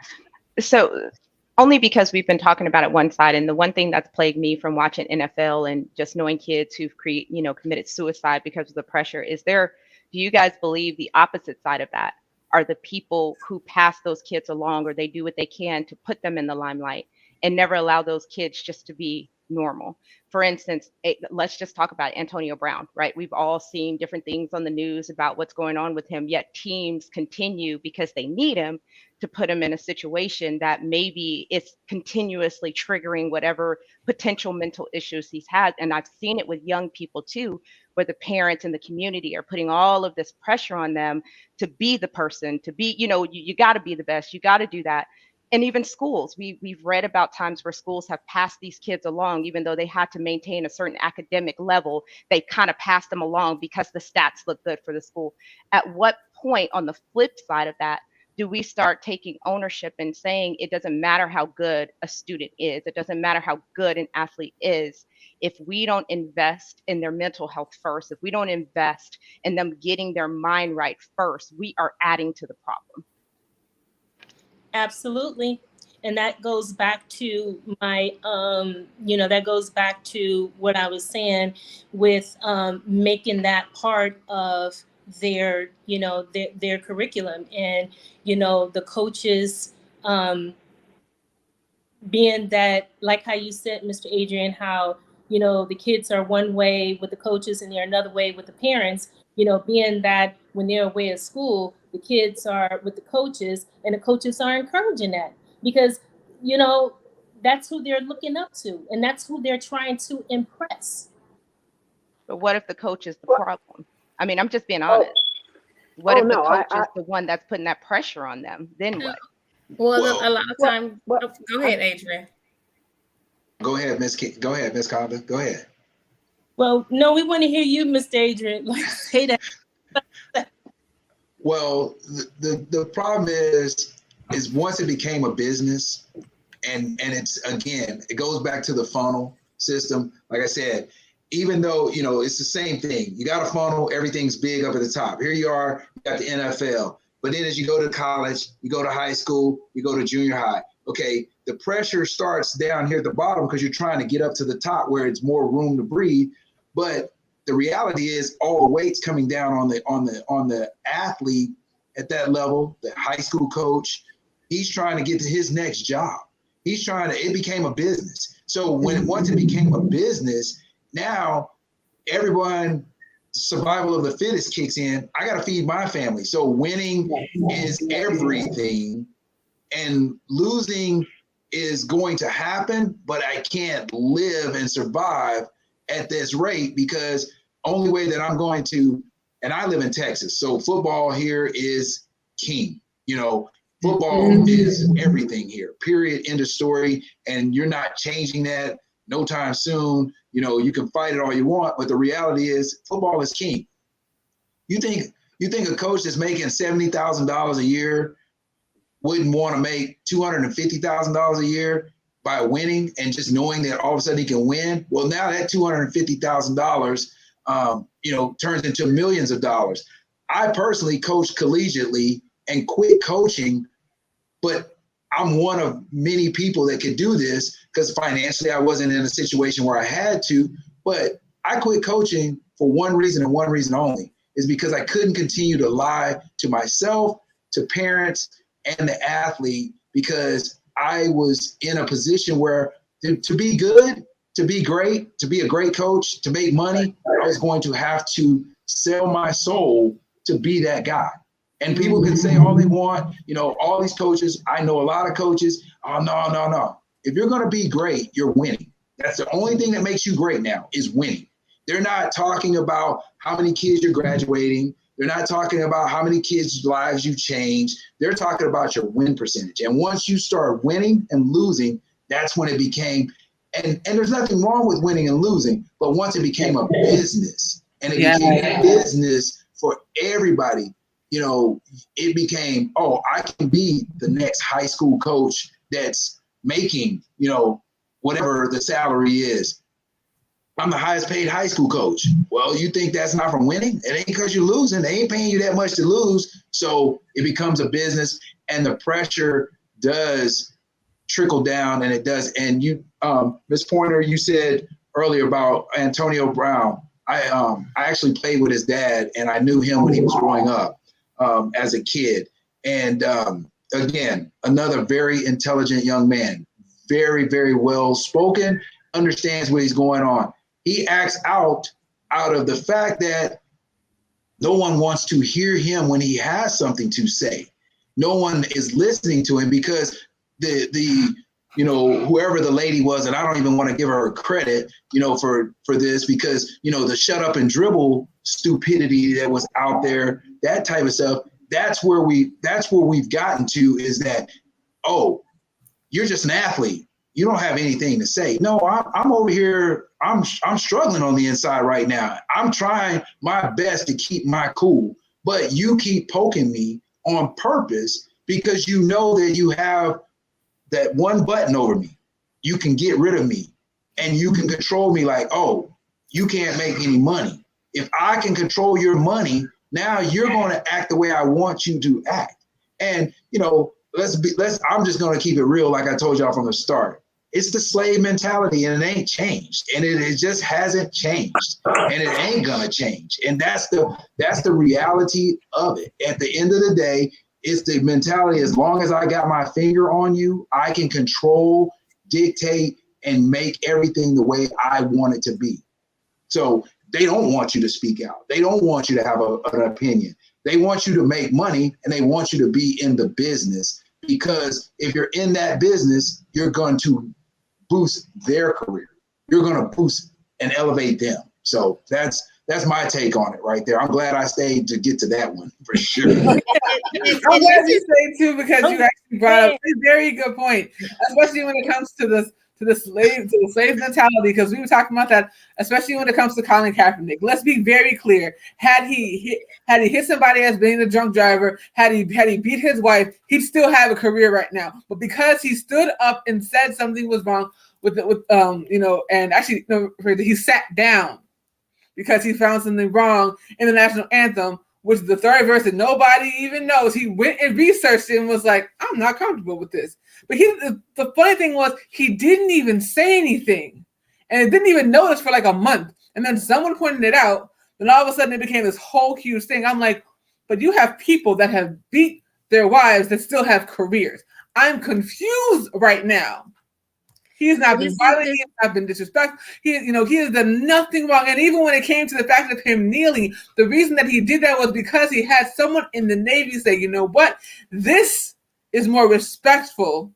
So only because we've been talking about it one side, and the one thing that's plagued me from watching NFL and just knowing kids who've committed suicide because of the pressure, do you guys believe the opposite side of that are the people who pass those kids along, or they do what they can to put them in the limelight and never allow those kids just to be normal? For instance, let's just talk about Antonio Brown, right? We've all seen different things on the news about what's going on with him, yet teams continue, because they need him, to put him in a situation that maybe is continuously triggering whatever potential mental issues he's had. And I've seen it with young people too, where the parents and the community are putting all of this pressure on them to be the person, to be, you got to be the best, you got to do that. And even schools, we've read about times where schools have passed these kids along, even though they had to maintain a certain academic level, they kind of passed them along because the stats look good for the school. At what point, on the flip side of that, do we start taking ownership and saying it doesn't matter how good a student is, it doesn't matter how good an athlete is, if we don't invest in their mental health first, if we don't invest in them getting their mind right first, we are adding to the problem. Absolutely. And that goes back to my, that goes back to what I was saying with making that part of their curriculum, and, the coaches being that, like how you said, Mr. Adrian, how, the kids are one way with the coaches and they're another way with the parents, being that when they're away at school, the kids are with the coaches and the coaches are encouraging that because, that's who they're looking up to and that's who they're trying to impress. But what if the coach is the problem? I mean, I'm just being honest. What if the coach is the one that's putting that pressure on them? Then what? Well, a lot of times, go ahead, Adrian. Go ahead, Miss Conda. Go ahead. Well, no, we want to hear you, Mr. Adrian. Like, say that. Well, the problem is once it became a business, and it's, again, it goes back to the funnel system. Like I said, even though, you know, it's the same thing. You got a funnel, everything's big up at the top. Here you are, you got the NFL. But then as you go to college, you go to high school, you go to junior high. Okay, the pressure starts down here at the bottom because you're trying to get up to the top where it's more room to breathe. But the reality is all the weight's coming down on the athlete at that level, the high school coach. He's trying to get to his next job. It became a business. So once it became a business, now everyone, survival of the fittest kicks in. I got to feed my family. So winning is everything, and losing is going to happen, but I can't live and survive at this rate, because only way that I'm going to, and I live in Texas, so football here is king. You know, football is everything here, period, end of story. And you're not changing that no time soon. You know, you can fight it all you want, but the reality is football is king. You think a coach that's making $70,000 a year wouldn't want to make $250,000 a year by winning and just knowing that all of a sudden he can win? Well, now that $250,000, you know, turns into millions of dollars. I personally coached collegiately and quit coaching, but I'm one of many people that could do this because financially I wasn't in a situation where I had to. But I quit coaching for one reason and one reason only, is because I couldn't continue to lie to myself, to parents, and the athlete, because I was in a position where to be good, to be great, to be a great coach, to make money, I was going to have to sell my soul to be that guy. And people can say all they want, you know, all these coaches, I know a lot of coaches, oh, no. If you're going to be great, you're winning. That's the only thing that makes you great now, is winning. They're not talking about how many kids you're graduating. They're not talking about how many kids' lives you changed. They're talking about your win percentage. And once you start winning and losing, that's when it became, and there's nothing wrong with winning and losing, but once it became a business, and it became a business for everybody, you know, it became, oh, I can be the next high school coach that's making, you know, whatever the salary is. I'm the highest paid high school coach. Well, you think that's not from winning? It ain't because you're losing. They ain't paying you that much to lose. So it becomes a business, and the pressure does trickle down, and it does. And you, Ms. Pointer, you said earlier about Antonio Brown. I actually played with his dad, and I knew him when he was growing up as a kid. And again, another very intelligent young man, very, very well spoken, understands what he's going on. He acts out of the fact that no one wants to hear him when he has something to say. No one is listening to him because the you know, whoever the lady was, and I don't even want to give her credit, you know, for this, because, you know, the shut up and dribble stupidity that was out there, that type of stuff, that's where we've gotten to, is that, oh, you're just an athlete. You don't have anything to say. No, I'm over here. I'm struggling on the inside right now. I'm trying my best to keep my cool, but you keep poking me on purpose because you know that you have that one button over me. You can get rid of me, and you can control me like, oh, you can't make any money. If I can control your money, now you're going to act the way I want you to act. And, you know, I'm just going to keep it real. Like I told y'all from the start, it's the slave mentality, and it ain't changed, and it just hasn't changed, and it ain't going to change. And that's the reality of it. At the end of the day, it's the mentality. As long as I got my finger on you, I can control, dictate, and make everything the way I want it to be. So they don't want you to speak out. They don't want you to have an opinion. They want you to make money, and they want you to be in the business, because if you're in that business, you're going to boost their career. You're going to boost and elevate them. So that's my take on it right there. I'm glad I stayed to get to that one for sure. I'm glad you stayed too, because you actually brought up a very good point, especially when it comes to to the slave mentality, because we were talking about that, especially when it comes to Colin Kaepernick. Let's be very clear. Had he hit somebody as being a drunk driver, had he beat his wife, he'd still have a career right now. But because he stood up and said something was wrong and actually he sat down because he found something wrong in the national anthem, which is the third verse that nobody even knows. He went and researched it and was like, I'm not comfortable with this. But the funny thing was, he didn't even say anything. And it didn't even notice for like a month. And then someone pointed it out. Then all of a sudden it became this whole huge thing. I'm like, but you have people that have beat their wives that still have careers. I'm confused right now. He has not been violent. He has not been disrespectful. He has done nothing wrong. And even when it came to the fact of him kneeling, the reason that he did that was because he had someone in the Navy say, you know what? This is more respectful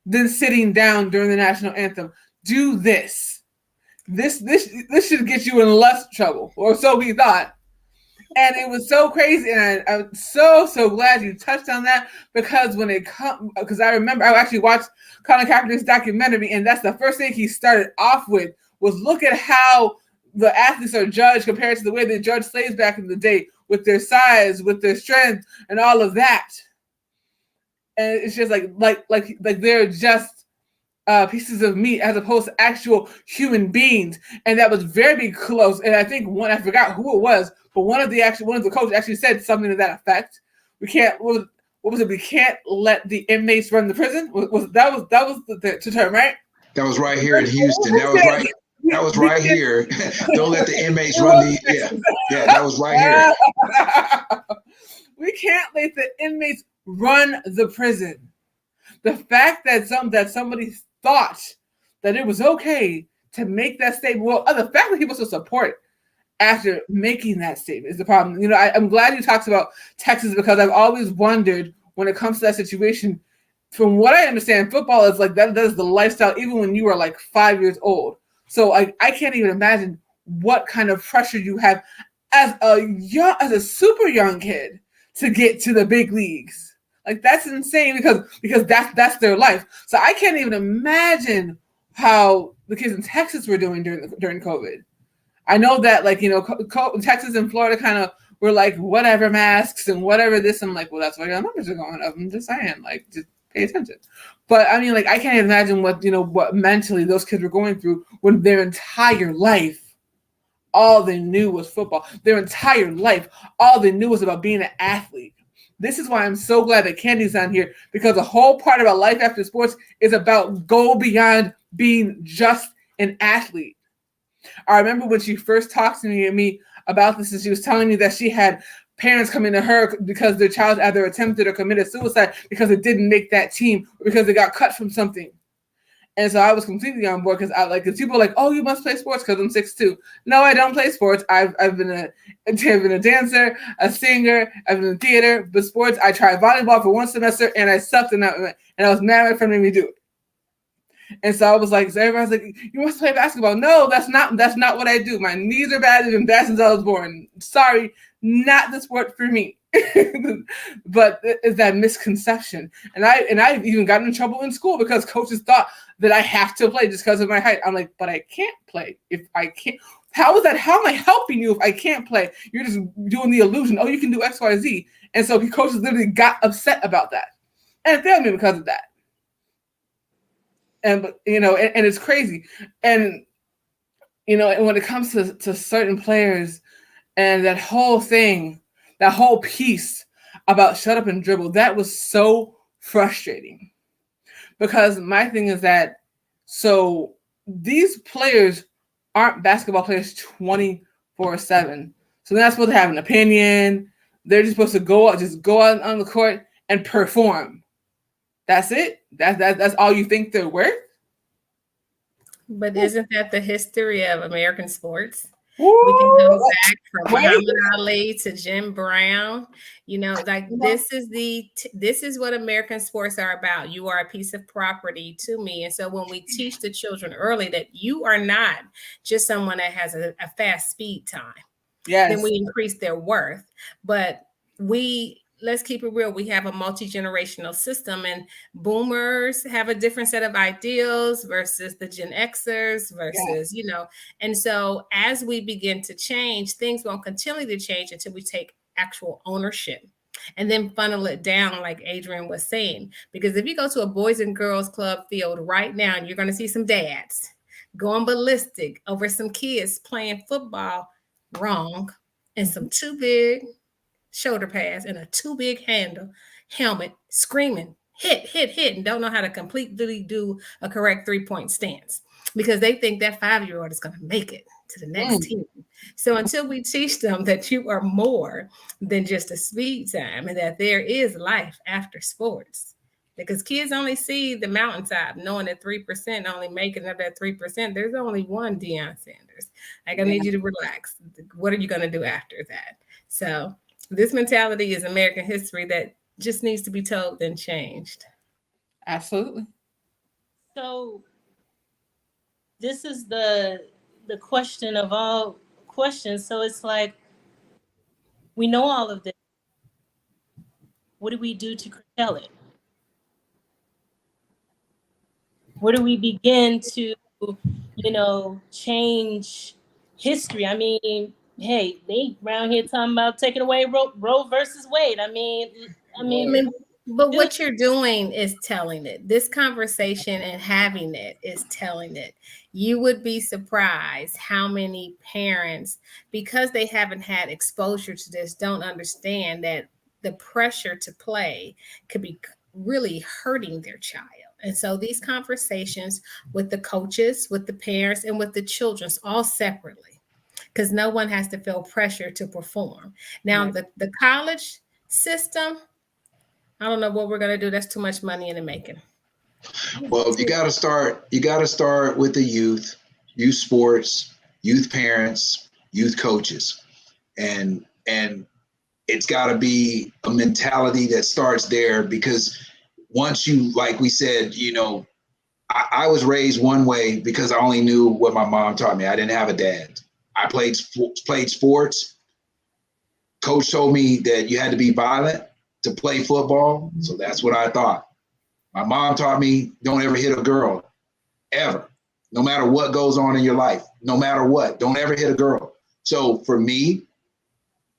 than sitting down during the national anthem. Do this. This should get you in less trouble, or so we thought. And it was so crazy, and I'm so glad you touched on that, because because I remember I actually watched Colin Kaepernick's documentary, and that's the first thing he started off with was look at how the athletes are judged compared to the way they judged slaves back in the day, with their size, with their strength, and all of that. And it's just like they're just pieces of meat as opposed to actual human beings, and that was very close. And I think I forgot who it was. But one of the coaches actually said something to that effect. We can't. What was it? We can't let the inmates run the prison. That was the term, right? That was right here in Houston. That was right here. Don't let the inmates run the. Yeah. That was right here. We can't let the inmates run the prison. The fact that somebody thought that it was okay to make that statement. Well, the fact that he was to support after making that statement is the problem. I'm glad you talked about Texas, because I've always wondered when it comes to that situation. From what I understand, football is like that is the lifestyle even when you are like 5 years old. So I can't even imagine what kind of pressure you have as a super young kid to get to the big leagues. Like, that's insane because that's their life. So I can't even imagine how the kids in Texas were doing during COVID. I know that, Texas and Florida kind of were like, whatever, masks and whatever this. I'm like, well, that's why your numbers are going up. I'm just saying, just pay attention. But I mean, I can't imagine what mentally those kids were going through when their entire life, all they knew was football. Their entire life, all they knew was about being an athlete. This is why I'm so glad that Candy's on here, because the whole part about life after sports is about go beyond being just an athlete. I remember when she first talked to me about this, and she was telling me that she had parents come into her because their child either attempted or committed suicide because it didn't make that team, or because they got cut from something. And so I was completely on board, because people are like, oh, you must play sports because I'm 6'2". No, I don't play sports. I've been a dancer, a singer, I've been in theater, but sports, I tried volleyball for one semester and I sucked, and I was mad my friend made me do it. And so I was like, so everybody's like, you must play basketball. No, that's not what I do. My knees are bad. They've been bad since I was born. Sorry, not the sport for me. But it's that misconception. And I've even gotten in trouble in school because coaches thought that I have to play just because of my height. I'm like, but I can't play if I can't. How is that? How am I helping you if I can't play? You're just doing the illusion. Oh, you can do X, Y, Z. And so coaches literally got upset about that. And it failed me because of that. And it's crazy. And and when it comes to certain players and that whole thing, that whole piece about shut up and dribble, that was so frustrating. Because my thing is that, so these players aren't basketball players 24/7. So they're not supposed to have an opinion. They're just supposed to go out on the court and perform. That's it? That's all you think they're worth? But isn't that the history of American sports? We can go back from Muhammad Ali to Jim Brown. This is what American sports are about. You are a piece of property to me. And so when we teach the children early that you are not just someone that has a fast speed time, then we increase their worth. But we let's keep it real. We have a multi-generational system, and boomers have a different set of ideals versus the Gen Xers versus, and so as we begin to change, things won't continue to change until we take actual ownership and then funnel it down, like Adrian was saying. Because if you go to a Boys and Girls Club field right now, you're going to see some dads going ballistic over some kids playing football wrong and some too big shoulder pads and a too big helmet, screaming, hit, and don't know how to completely do a correct 3-point stance because they think that 5-year-old is going to make it to the next team. So until we teach them that you are more than just a speed time and that there is life after sports, because kids only see the mountaintop, knowing that 3% only making up that 3%. There's only one Deion Sanders. Like, I need you to relax. What are you going to do after that? So this mentality is American history that just needs to be told and changed. Absolutely. So this is the question of all questions. So it's like, we know all of this. What do we do to curtail it? Where do we begin to, change history? I mean, hey, they around here talking about taking away Roe versus Wade. But what you're doing is telling it. This conversation and having it is telling it. You would be surprised how many parents, because they haven't had exposure to this, don't understand that the pressure to play could be really hurting their child. And so these conversations with the coaches, with the parents, and with the children, all separately, because no one has to feel pressure to perform. Now, the college system, I don't know what we're going to do. That's too much money in the making. Well, you got to start with the youth sports, youth parents, youth coaches. And it's got to be a mentality that starts there, because once you, like we said, I was raised one way because I only knew what my mom taught me. I didn't have a dad. I played sports. Coach told me that you had to be violent to play football. So that's what I thought. My mom taught me, don't ever hit a girl, ever. No matter what goes on in your life, no matter what, don't ever hit a girl. So for me,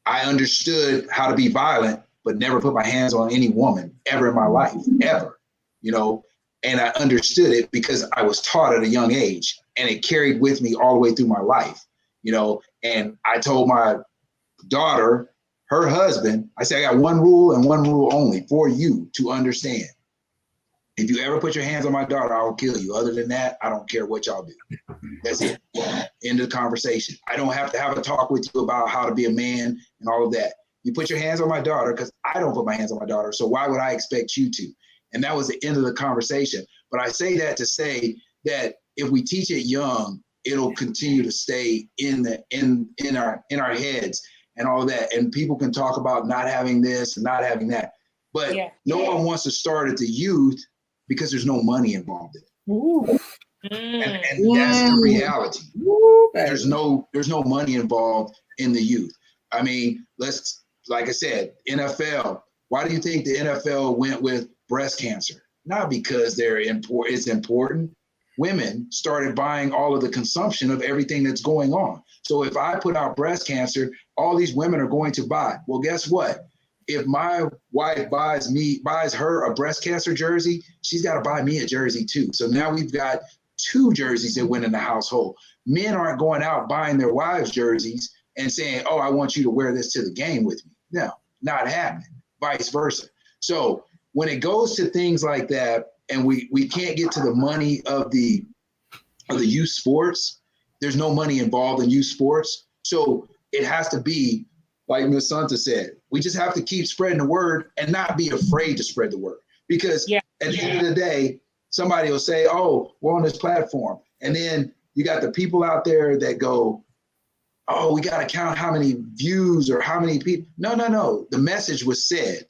I understood how to be violent, but never put my hands on any woman ever in my life, ever, and I understood it because I was taught at a young age, and it carried with me all the way through my life, and I told my daughter, her husband, I said, I got one rule and one rule only for you to understand. If you ever put your hands on my daughter, I will kill you. Other than that, I don't care what y'all do. That's it. End of the conversation. I don't have to have a talk with you about how to be a man and all of that. You put your hands on my daughter, because I don't put my hands on my daughter. So why would I expect you to? And that was the end of the conversation. But I say that to say that if we teach it young, it'll continue to stay in our heads and all of that. And people can talk about not having this and not having that. But no one wants to start at the youth because there's no money involved in it. Ooh. And that's the reality. There's no money involved in the youth. I mean, like I said, NFL. Why do you think the NFL went with breast cancer? Not because it's important. Women started buying all of the consumption of everything that's going on. So if I put out breast cancer, all these women are going to buy. Well, guess what? If my wife buys her a breast cancer jersey, she's got to buy me a jersey too. So now we've got 2 jerseys that went in the household. Men aren't going out buying their wives' jerseys and saying, oh, I want you to wear this to the game with me. No, not happening. Vice versa. So when it goes to things like that, and we can't get to the money of the youth sports, there's no money involved in youth sports. So it has to be, like Ms. Santa said, we just have to keep spreading the word and not be afraid to spread the word. Because at the end of the day, somebody will say, oh, we're on this platform. And then you got the people out there that go, oh, we got to count how many views or how many people. No. The message was said.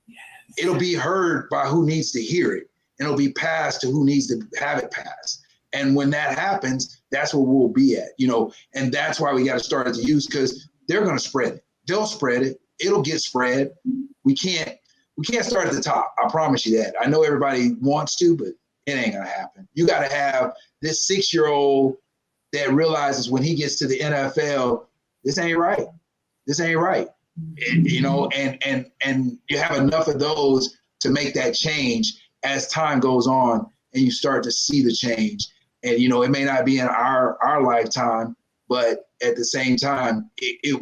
Yes. It'll be heard by who needs to hear it. And it'll be passed to who needs to have it passed. And when that happens, that's where we'll be at, and that's why we got to start at the youth, because they're going to spread it. They'll spread it. it'll get spread. We can't start at the top. I promise you that. I know everybody wants to, but it ain't gonna happen. You got to have this 6-year-old that realizes when he gets to the NFL, this ain't right. This ain't right. And, you know, and you have enough of those to make that change as time goes on, and you start to see the change. And, you know, it may not be in our lifetime, but at the same time,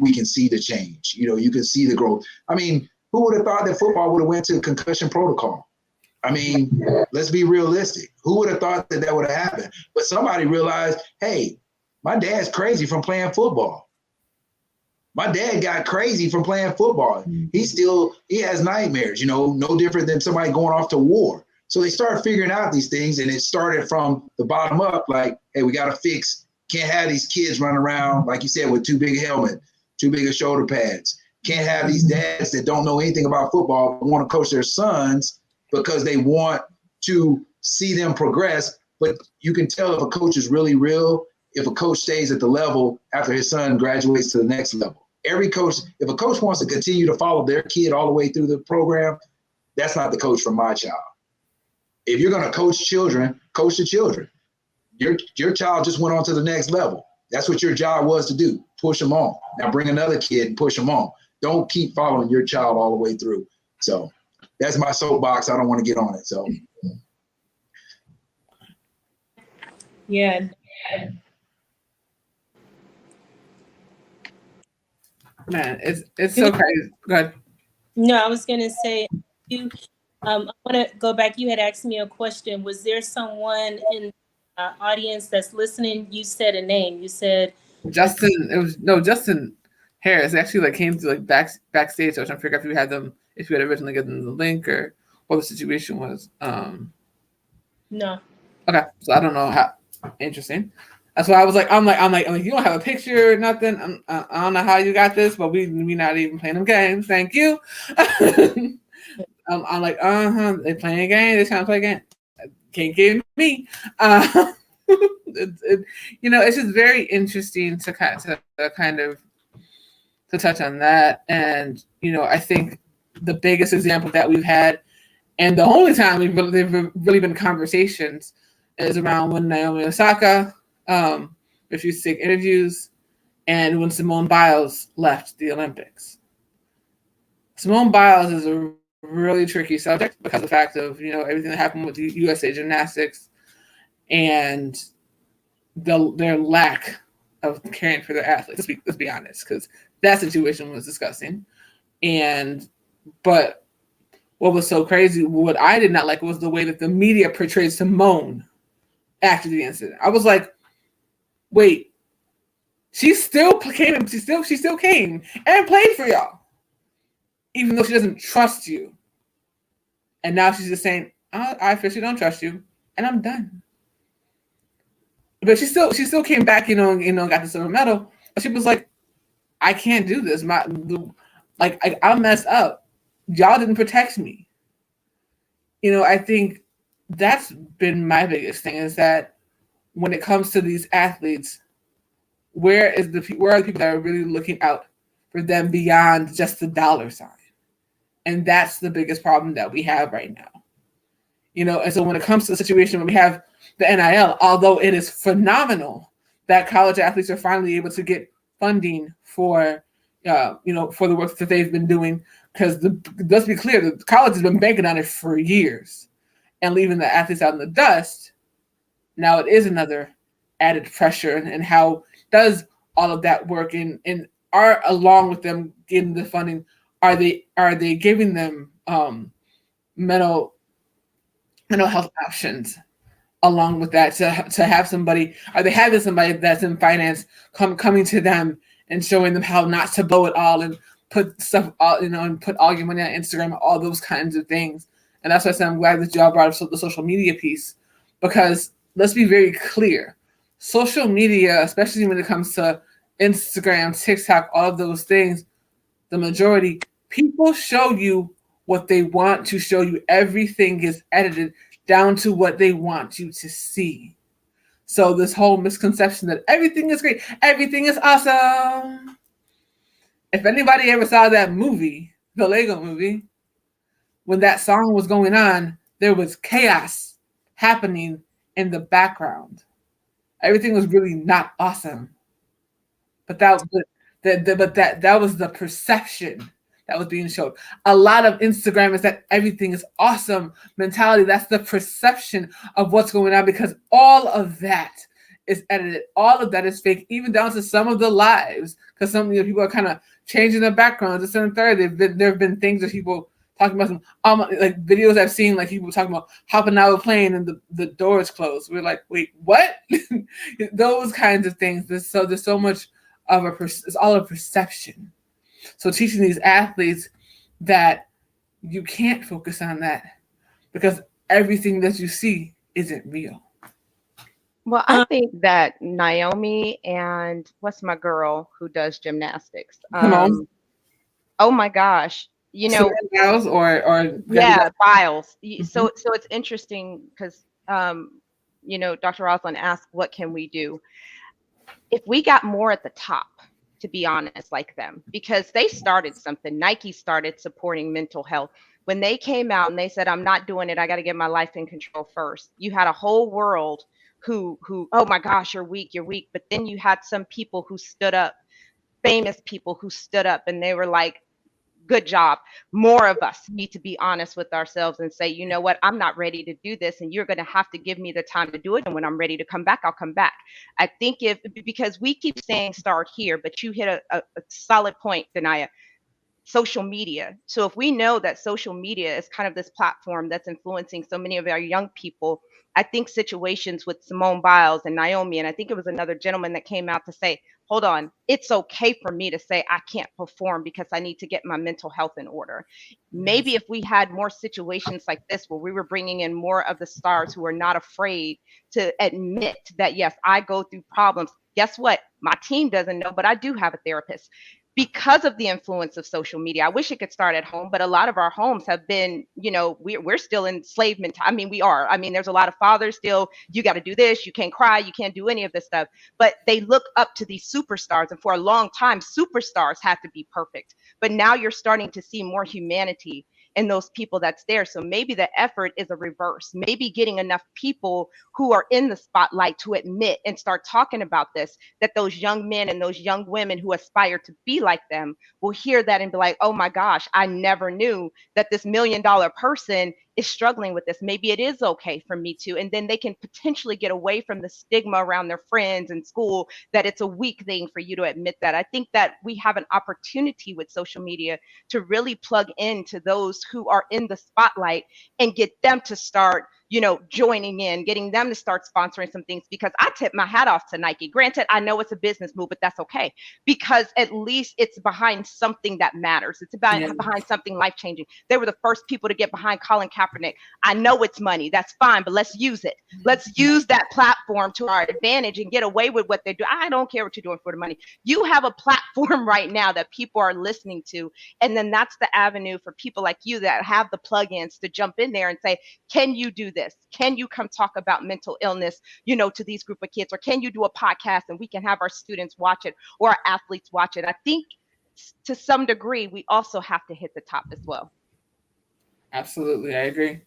we can see the change. You know, you can see the growth. I mean, who would have thought that football would have went to concussion protocol? I mean, let's be realistic. Who would have thought that would have happened? But somebody realized, hey, my dad's crazy from playing football. My dad got crazy from playing football. He has nightmares, you know, no different than somebody going off to war. So they started figuring out these things, and it started from the bottom up, like, hey, we got to fix, can't have these kids running around, like you said, with too big a helmet, too big of shoulder pads. Can't have these dads that don't know anything about football but want to coach their sons because they want to see them progress. But you can tell if a coach is really real, if a coach stays at the level after his son graduates to the next level. Every coach, if a coach wants to continue to follow their kid all the way through the program, that's not the coach for my child. If you're going to coach children, coach the children. Your child just went on to the next level. That's what your job was to do, push them on. Now bring another kid and push them on. Don't keep following your child all the way through. So that's my soapbox. I don't want to get on it. So. Yeah. Man, it's so crazy. Go ahead. No, I was gonna say, I want to go back. You had asked me a question. Was there someone in the audience that's listening? You said a name. You said Justin. Justin Harris actually came to backstage. So I was trying to figure out if you had originally given them the link or what the situation was. No. Okay, so I don't know how interesting. That's why I was like, I'm like, you don't have a picture, nothing. I don't know how you got this, but we not even playing them games. Thank you. I'm like, they playing a game. They trying to play a game. Can't give me. It's just very interesting to kind of touch on that. And I think the biggest example that we've had, and the only time they've really been conversations, is around when Naomi Osaka refused to take interviews, and when Simone Biles left the Olympics. Simone Biles is a really tricky subject because of the fact of everything that happened with the USA Gymnastics and their lack of caring for their athletes. Let's be honest, because that situation was disgusting. But what was so crazy, what I did not like, was the way that the media portrayed Simone after the incident. I was like, wait, she still came and she still came and played for y'all, even though she doesn't trust you. And now she's just saying, I officially don't trust you, and I'm done. But she still came back, got the silver medal. But she was like, I can't do this. I messed up. Y'all didn't protect me. I think that's been my biggest thing, is that when it comes to these athletes, where are the people that are really looking out for them beyond just the dollar sign? And that's the biggest problem that we have right now. And so when it comes to the situation when we have the NIL, although it is phenomenal that college athletes are finally able to get funding for, for the work that they've been doing, because let's be clear, the college has been banking on it for years and leaving the athletes out in the dust. Now it is another added pressure, and how does all of that work? And are, along with them getting the funding, are they giving them mental health options along with that, to have somebody? Are they having somebody that's in finance coming to them and showing them how not to blow it all and put stuff all, and put all your money on Instagram, all those kinds of things? And that's why I said I'm glad that y'all brought up the social media piece, because let's be very clear. Social media, especially when it comes to Instagram, TikTok, all of those things, the majority, people show you what they want to show you. Everything is edited down to what they want you to see. So this whole misconception that everything is great, everything is awesome, If anybody ever saw that movie, the Lego movie, when that song was going on, there was chaos happening in the background. Everything was really not awesome. But that was the perception that was being shown. A lot of Instagram is that everything is awesome mentality. That's the perception of what's going on, because all of that is edited. All of that is fake, even down to some of the lives. Because some people are kind of changing their backgrounds. This and third, there have been things that people talking about some like videos I've seen, like people talking about hopping out of a plane and the doors closed. We're like, wait, what? Those kinds of things. There's so much of it's all a perception. So teaching these athletes that you can't focus on that because everything that you see isn't real. Well, I think that Naomi and what's my girl who does gymnastics? Simone? Oh my gosh. You know, Biles or yeah, Biles. Mhm. So it's interesting because you know, Dr. Roslin asked, what can we do? If we got more at the top, to be honest, like them, because they started something. Nike started supporting mental health. When they came out and they said, I'm not doing it, I got to get my life in control first. You had a whole world who, oh my gosh, you're weak. But then you had some people who stood up, famous people who stood up, and they were like, good job. More of us need to be honest with ourselves and say, you know what, I'm not ready to do this, and you're going to have to give me the time to do it. And when I'm ready to come back, I'll come back. I think because we keep saying start here, but you hit a solid point, Denia. Social media. So if we know that social media is kind of this platform that's influencing so many of our young people, I think situations with Simone Biles and Naomi, and I think it was another gentleman that came out to say, hold on, it's okay for me to say I can't perform because I need to get my mental health in order. Maybe if we had more situations like this where we were bringing in more of the stars who are not afraid to admit that, yes, I go through problems. Guess what? My team doesn't know, but I do have a therapist. Because of the influence of social media, I wish it could start at home, but a lot of our homes have been, you know, we're still enslavement. I mean, we are. I mean, there's a lot of fathers still, you got to do this, you can't cry, you can't do any of this stuff. But they look up to these superstars. And for a long time, superstars had to be perfect. But now you're starting to see more humanity in those people that's there. So maybe the effort is a reverse. Maybe getting enough people who are in the spotlight to admit and start talking about this, that those young men and those young women who aspire to be like them will hear that and be like, oh my gosh, I never knew that this $1 million person is struggling with this. Maybe it is okay for me to. And then they can potentially get away from the stigma around their friends and school that it's a weak thing for you to admit that. I think that we have an opportunity with social media to really plug into those who are in the spotlight and get them to start, you know, joining in, getting them to start sponsoring some things, because I tip my hat off to Nike. Granted, I know it's a business move, but that's okay, because at least it's behind something that matters. It's behind something life-changing. They were the first people to get behind Colin Kaepernick. I know it's money. That's fine, but let's use it. Let's use that platform to our advantage and get away with what they do. I don't care what you're doing for the money. You have a platform right now that people are listening to, and then that's the avenue for people like you that have the plugins to jump in there and say, can you do this? Can you come talk about mental illness, you know, to these group of kids? Or can you do a podcast and we can have our students watch it or our athletes watch it? I think to some degree, we also have to hit the top as well. Absolutely, I agree.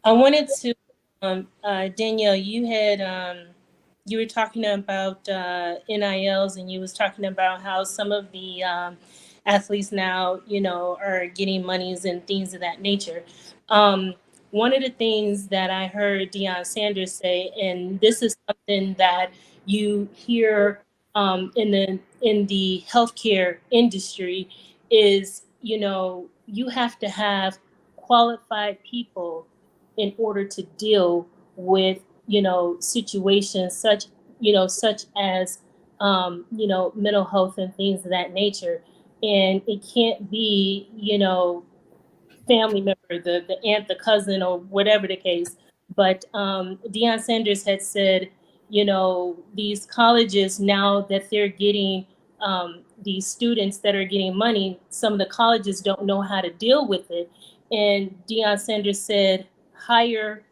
I wanted to, Danielle, you were talking about NILs, and you was talking about how some of the athletes now, you know, are getting monies and things of that nature. One of the things that I heard Deion Sanders say, and this is something that you hear in the healthcare industry, is, you know, you have to have qualified people in order to deal with, you know, situations such as you know, mental health and things of that nature. And it can't be, you know, family member, the aunt, the cousin, or whatever the case. But Deion Sanders had said, you know, these colleges, now that they're getting these students that are getting money, some of the colleges don't know how to deal with it. And Deion Sanders said, hire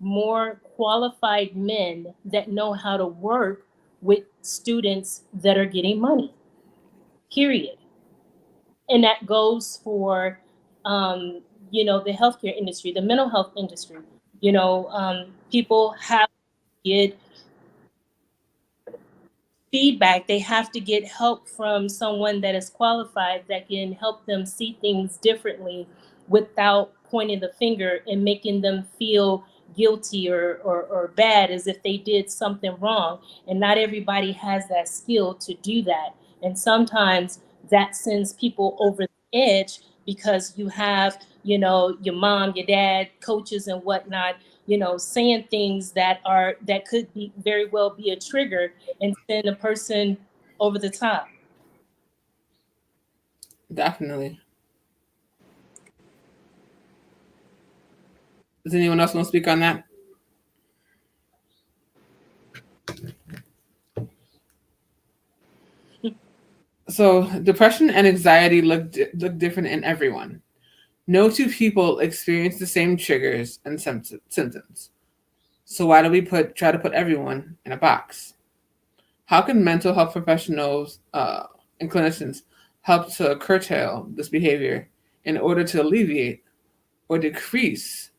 more qualified men that know how to work with students that are getting money, period. And that goes for, the healthcare industry, the mental health industry. People have to get feedback. They have to get help from someone that is qualified that can help them see things differently without pointing the finger and making them feel guilty or bad as if they did something wrong. And not everybody has that skill to do that. And sometimes that sends people over the edge because you have, your mom, your dad, coaches and whatnot, saying things that could be very well be a trigger and send a person over the top. Definitely. Does anyone else want to speak on that? So depression and anxiety look different in everyone. No two people experience the same triggers and symptoms. So why do we try to put everyone in a box? How can mental health professionals and clinicians help to curtail this behavior in order to alleviate or decrease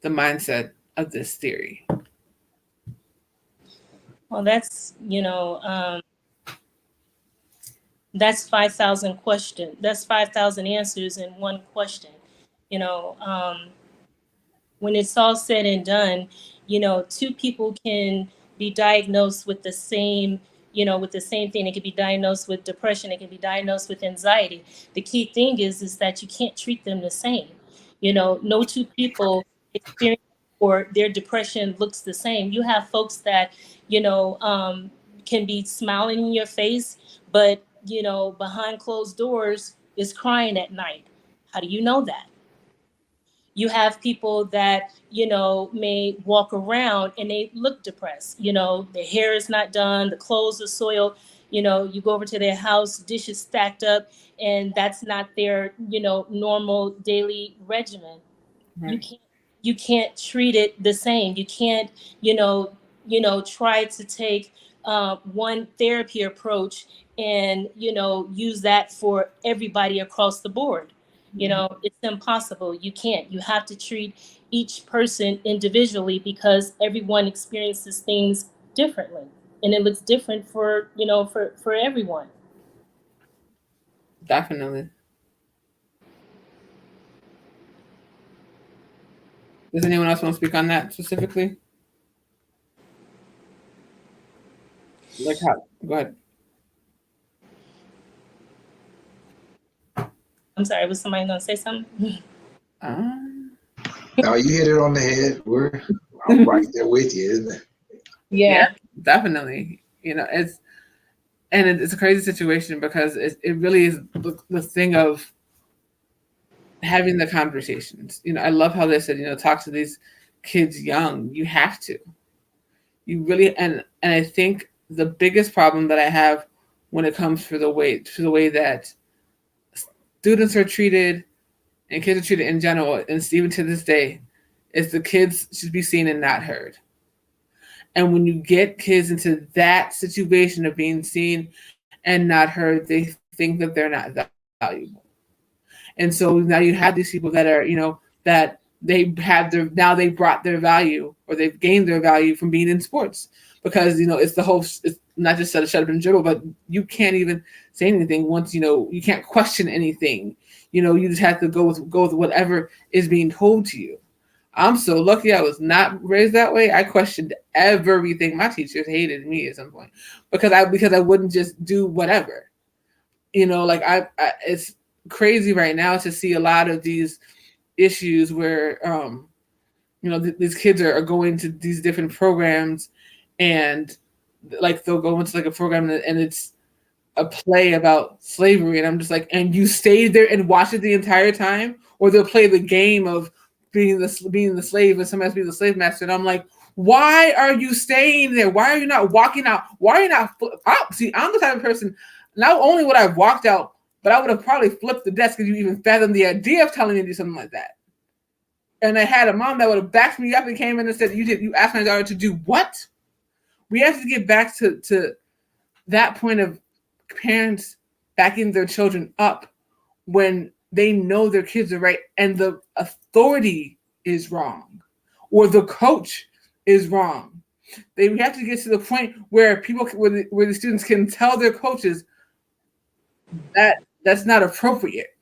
the mindset of this theory? Well, that's 5,000 questions. That's 5,000 answers in one question. You know, when it's all said and done, two people can be diagnosed with the same, with the same thing. It can be diagnosed with depression. It can be diagnosed with anxiety. The key thing is that you can't treat them the same. No two people experience or their depression looks the same. You have folks that, can be smiling in your face, but, behind closed doors is crying at night. How do you know that? You have people that, may walk around and they look depressed. Their hair is not done, the clothes are soiled. You go over to their house, dishes stacked up, and that's not their, normal daily regimen. Right. You can't treat it the same. You can't, try to take one therapy approach and, use that for everybody across the board. It's impossible. You can't. You have to treat each person individually because everyone experiences things differently. And it looks different for everyone. Definitely. Does anyone else want to speak on that specifically? Like how? Go ahead. I'm sorry, was somebody gonna say something? No, you hit it on the head. I'm right there with you, isn't it? Yeah. Definitely. It's a crazy situation because it really is the thing of having the conversations. I love how they said, talk to these kids young. You have to. You really and I think the biggest problem that I have when it comes to the way that students are treated and kids are treated in general, and even to this day, is the kids should be seen and not heard. And when you get kids into that situation of being seen and not heard, they think that they're not valuable. And so now you have these people that are, that they brought their value or they've gained their value from being in sports because, it's the whole, it's not just shut up and dribble, but you can't even say anything once, you can't question anything. You just have to go with whatever is being told to you. I'm so lucky I was not raised that way. I questioned everything. My teachers hated me at some point because I wouldn't just do whatever. It's crazy right now to see a lot of these issues where these kids are going to these different programs and like they'll go into like a program and it's a play about slavery and I'm just like, and you stayed there and watch it the entire time, or they'll play the game of being the slave and somebody else being the slave master, and I'm like, why are you staying there? Why are you not walking out? Why are you not out? See, I'm the type of person, not only would I have walked out, but I would have probably flipped the desk if you even fathom the idea of telling me to do something like that. and I had a mom that would have backed me up and came in and said, you asked my daughter to do what? We have to get back to that point of parents backing their children up when they know their kids are right and the authority is wrong or the coach is wrong. We have to get to the point where where the students can tell their coaches that that's not appropriate.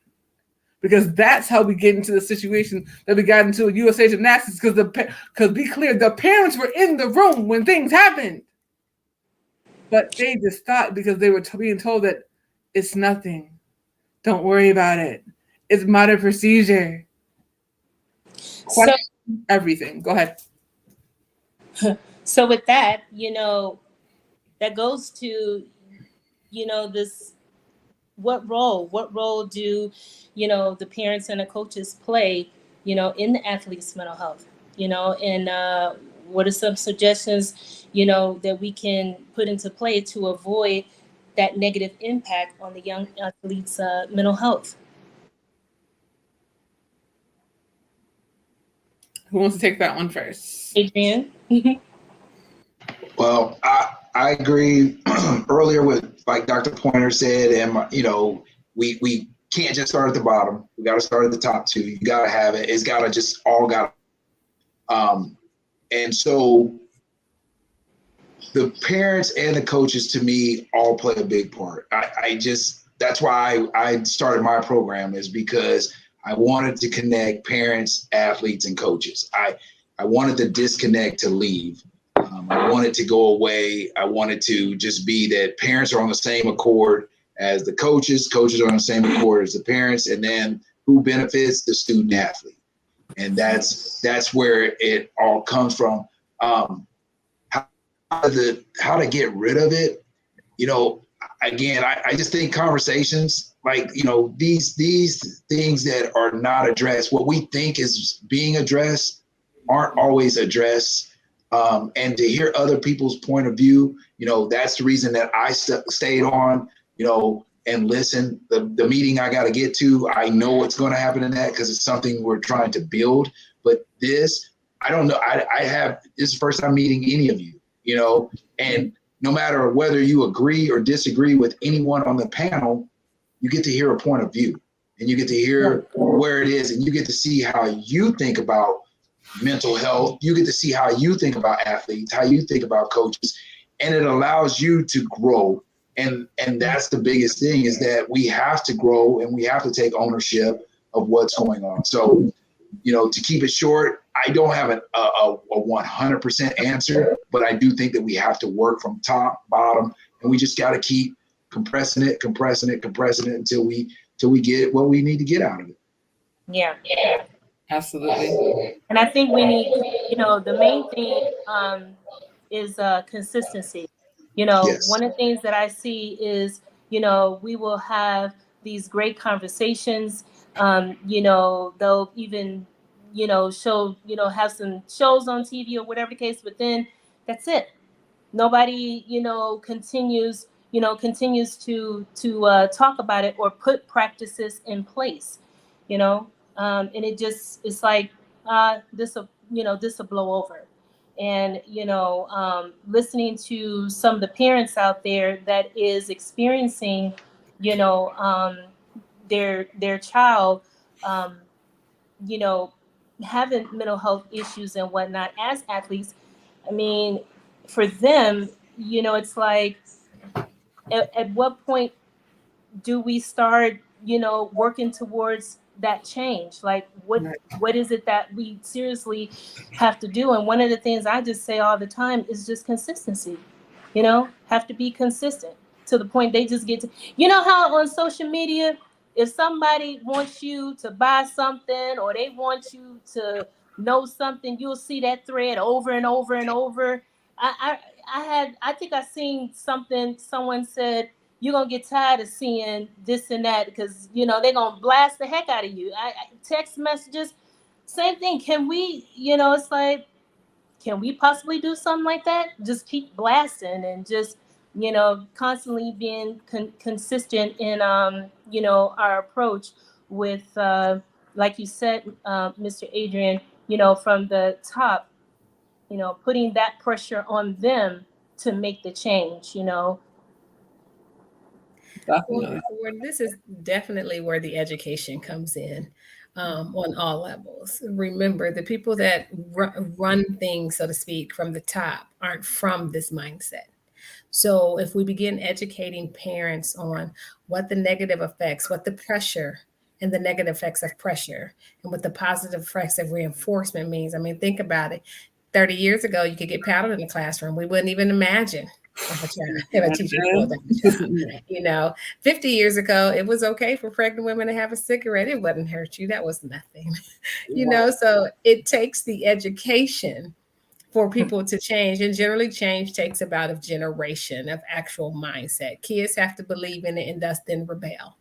Because that's how we get into the situation that we got into with USA Gymnastics. Because be clear, the parents were in the room when things happened, but they just thought because they were being told that it's nothing, don't worry about it, it's modern procedure. Question everything. Go ahead. So with that, that goes to, this. What role do the parents and the coaches play in the athlete's mental health, and what are some suggestions that we can put into play to avoid that negative impact on the young athlete's mental health? Who wants to take that one first? Adrian. Well, I agree earlier with like Dr. Pointer said, and we can't just start at the bottom. We got to start at the top too. You got to have it. It's got to just all got. And so the parents and the coaches to me all play a big part. That's why I started my program, is because I wanted to connect parents, athletes, and coaches. I wanted the disconnect to leave. I wanted to go away. I wanted to just be that parents are on the same accord as the coaches are on the same accord as the parents, and then who benefits? The student athlete. And that's where it all comes from. How to get rid of it, again, I just think conversations like, these things that are not addressed, what we think is being addressed aren't always addressed. And to hear other people's point of view, that's the reason that I stayed on, and listen. The meeting I got to get to, I know what's going to happen in that because it's something we're trying to build. But this, I don't know. This is the first time meeting any of you, and no matter whether you agree or disagree with anyone on the panel, you get to hear a point of view, and you get to hear where it is, and you get to see how you think about mental health. You get to see how you think about athletes, how you think about coaches, and it allows you to grow. And that's the biggest thing, is that we have to grow and we have to take ownership of what's going on. So, to keep it short, I don't have a 100% answer, but I do think that we have to work from top, bottom, and we just got to keep compressing it until we get what we need to get out of it. Yeah. Absolutely. And I think we need, the main thing is consistency. Yes. One of the things that I see is, we will have these great conversations. They'll even, show, have some shows on TV or whatever the case, but then that's it. Nobody, continues to talk about it or put practices in place, and it's like, this will blow over. And, listening to some of the parents out there that is experiencing, their child, having mental health issues and whatnot as athletes. I mean, for them, it's like, at what point do we start, working towards that change? Like, what is it that we seriously have to do? And one of the things I just say all the time is just consistency. Have to be consistent to the point they just get to, how on social media, if somebody wants you to buy something or they want you to know something, you'll see that thread over and over and over. I think I seen something, someone said, you're going to get tired of seeing this and that because, they're going to blast the heck out of you. Text messages, same thing. Can we, it's like, can we possibly do something like that? Just keep blasting and just, constantly being consistent in, our approach with, like you said, Mr. Adrian, from the top, putting that pressure on them to make the change. Definitely. This is definitely where the education comes in, on all levels. Remember, the people that run things, so to speak, from the top aren't from this mindset. So if we begin educating parents on what the negative effects, what the pressure and the negative effects of pressure, and what the positive effects of reinforcement means. I mean, think about it. 30 years ago, you could get paddled in the classroom. We wouldn't even imagine if a teacher pulled down the child. 50 years ago, it was okay for pregnant women to have a cigarette. It wouldn't hurt you. That was nothing. So it takes the education for people to change. And generally, change takes about a generation of actual mindset. Kids have to believe in it and thus then rebel.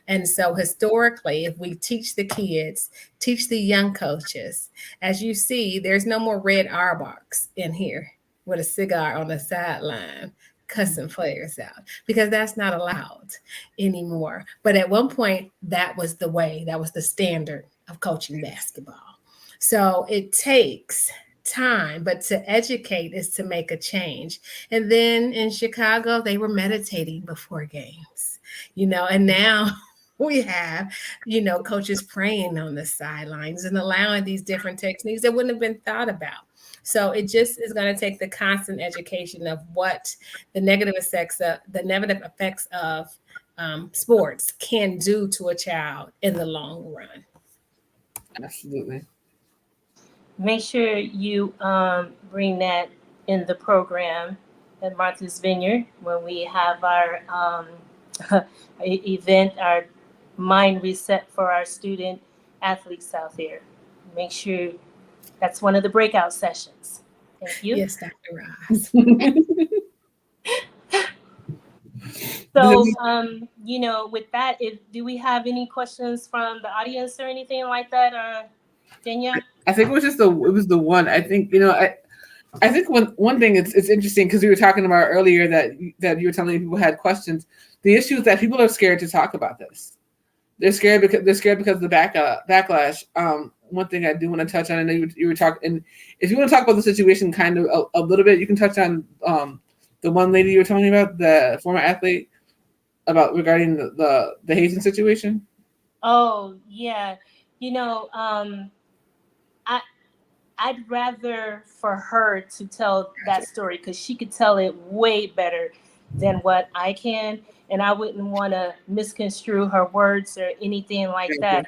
And so historically, if we teach the kids, teach the young coaches, as you see, there's no more red Arbox in here with a cigar on the sideline cussing players out, because that's not allowed anymore. But at one point, that was the way, that was the standard of coaching basketball. So it takes time, but to educate is to make a change. And then in Chicago, they were meditating before games, and now we have, coaches praying on the sidelines and allowing these different techniques that wouldn't have been thought about. So it just is going to take the constant education of what the negative effects of sports can do to a child in the long run. Absolutely. Make sure you bring that in the program at Martha's Vineyard when we have our event, our mind reset for our student athletes out there. Make sure that's one of the breakout sessions. Thank you. Yes, Dr. Ross. So, with that, do we have any questions from the audience or anything like that, Danielle? I think it was the one. I think, I think one thing it's interesting, because we were talking about earlier that you were telling me people had questions. The issue is that people are scared to talk about this. They're scared because of the backlash. One thing I do want to touch on, I know you were talking, and if you want to talk about the situation kind of a little bit, you can touch on the one lady you were telling me about, the former athlete, regarding the hazing situation. Oh yeah, I'd rather for her to tell that story, because she could tell it way better than what I can, and I wouldn't want to misconstrue her words or anything like that.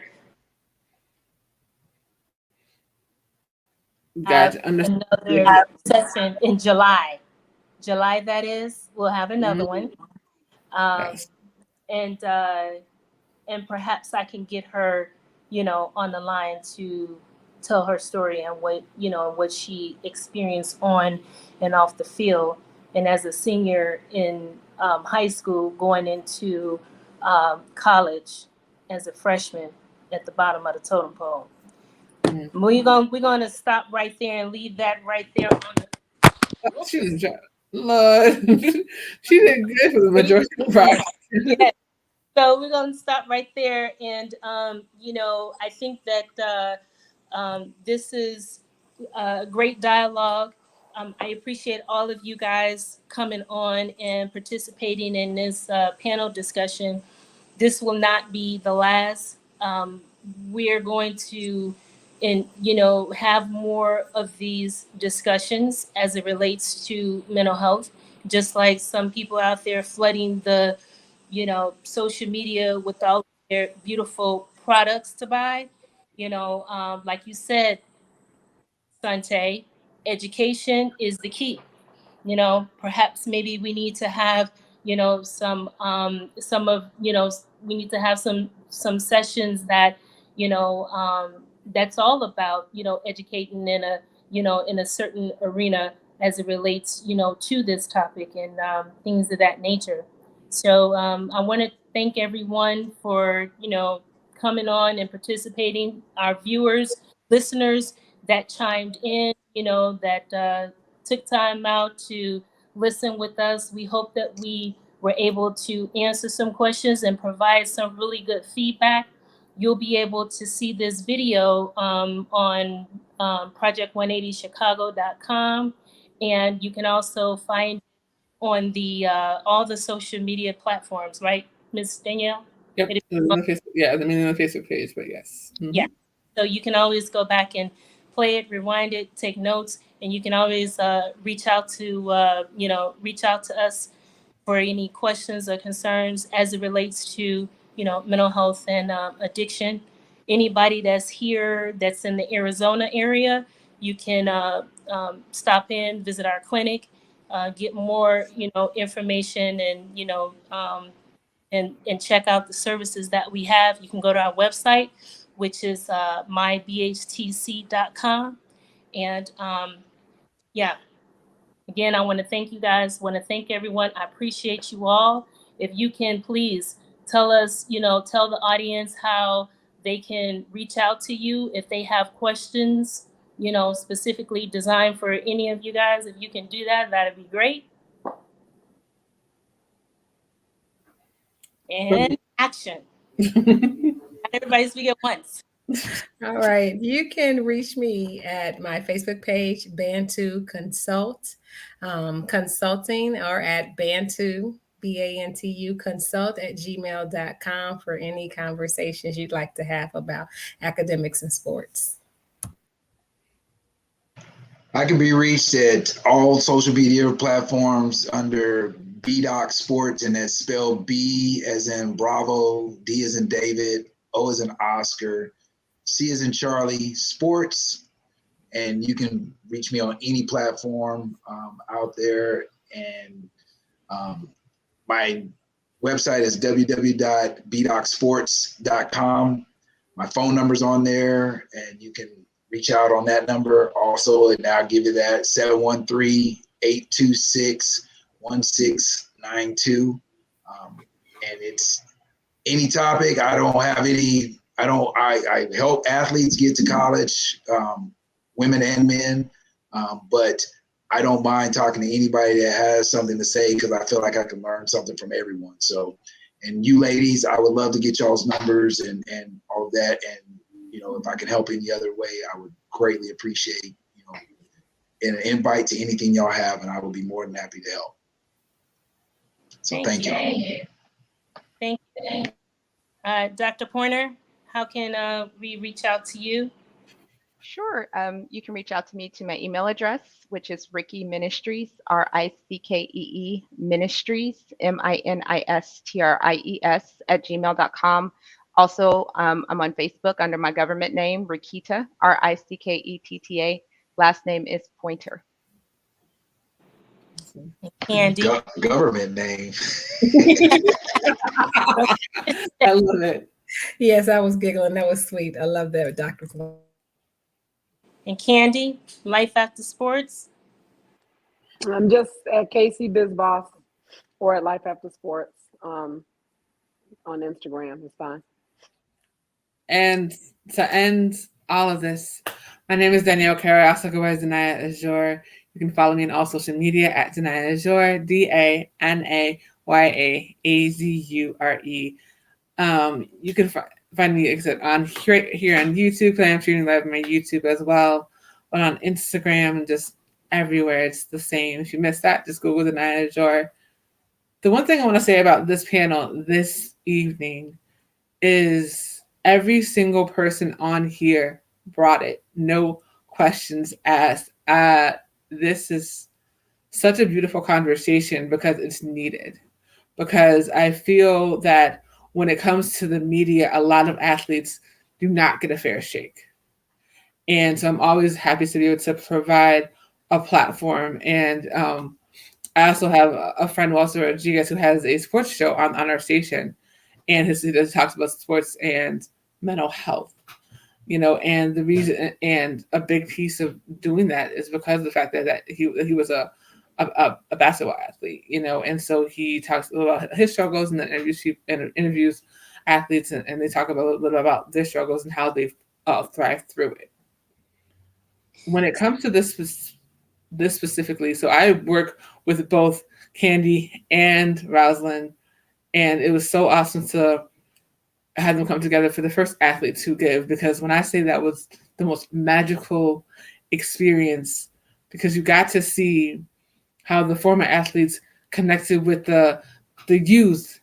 Gotcha. Another session in July, that is, we'll have another one. Yes. And perhaps I can get her, on the line to tell her story and what she experienced on and off the field, and as a senior in high school going into college as a freshman at the bottom of the totem pole. Mm-hmm. We're gonna stop right there and leave that right there on the. She was Lord. She did good for the majority of the project. Yeah. So we're going to stop right there. And, I think that this is a great dialogue. I appreciate all of you guys coming on and participating in this panel discussion. This will not be the last. We are going to, have more of these discussions as it relates to mental health, just like some people out there flooding the social media with all their beautiful products to buy. Like you said, Sante, education is the key. Perhaps maybe we need to have, some of, we need to have some sessions that, that's all about, educating in a certain arena as it relates, to this topic and things of that nature. So I want to thank everyone for, coming on and participating, our viewers, listeners that chimed in, that took time out to listen with us. We hope that we were able to answer some questions and provide some really good feedback. you'll be able to see this video on project180chicago.com, and you can also find on the all the social media platforms, right, Ms. Danielle? Yep. It is On the Facebook, yeah, I mean, on the Facebook page, but yes. Mm-hmm. Yeah. So you can always go back and play it, rewind it, take notes, and you can always reach out to us for any questions or concerns as it relates to mental health and addiction. Anybody that's here that's in the Arizona area, you can stop in, visit our clinic, get more information, and and check out the services that we have. You can go to our website, which is mybhtc.com. And yeah, again, I want to thank you guys. Want to thank everyone. I appreciate you all. If you can please tell us, tell the audience how they can reach out to you if they have questions, specifically designed for any of you guys. If you can do that, that'd be great. And action. Everybody speak at once. All right. You can reach me at my Facebook page, Bantu Consulting, or at Bantu, BANTU consult at gmail.com for any conversations you'd like to have about academics and sports. I can be reached at all social media platforms under BDoc Sports, and that's spelled B as in Bravo, D as in David, O as in Oscar, C as in Charlie, Sports. And you can reach me on any platform out there. And my website is www.bdocsports.com. My phone number's on there, and you can reach out on that number also, and I'll give you that, 713-826-1692. And it's any topic. I help athletes get to college, women and men, but I don't mind talking to anybody that has something to say, because I feel like I can learn something from everyone. So, and you ladies, I would love to get y'all's numbers and all of that. And if I can help any other way, I would greatly appreciate, an invite to anything y'all have, and I will be more than happy to help. So thank you. Thank you. Dr. Pointer, how can we reach out to you? Sure. You can reach out to me to my email address, which is Rickey Ministries, RICKEE Ministries, MINISTRIES @gmail.com. Also, I'm on Facebook under my government name, Ricketta, RICKETTA. Last name is Pointer. Candy. Government name. I love it. Yes, I was giggling. That was sweet. I love that, Dr. And Candy, Life After Sports. I'm just at Casey BizBoss or at Life After Sports on Instagram. It's fine. And to end all of this, my name is Danielle Carey, also go by Danaya Azure. You can follow me on all social media at Danaya Azure, DANAYAAZURE. You can find me on here on YouTube, because I'm streaming live on my YouTube as well, but on Instagram, just everywhere, it's the same. If you missed that, just Google Danaya Azure. The one thing I want to say about this panel this evening is every single person on here brought it. No questions asked. This is such a beautiful conversation because it's needed. Because I feel that when it comes to the media, a lot of athletes do not get a fair shake. And so I'm always happy to be able to provide a platform. And I also have a friend, Walter Rodriguez, who has a sports show on our station. And he talks about sports and mental health, and the reason, and a big piece of doing that is because of the fact that he was a basketball athlete, and so he talks about his struggles and then interviews athletes, and they talk about a little bit about their struggles and how they've thrived through it. When it comes to this specifically, so I work with both Candy and Rosalind, and it was so awesome to had them come together for the first Athletes Who Give, because when I say that was the most magical experience, because you got to see how the former athletes connected with the youth,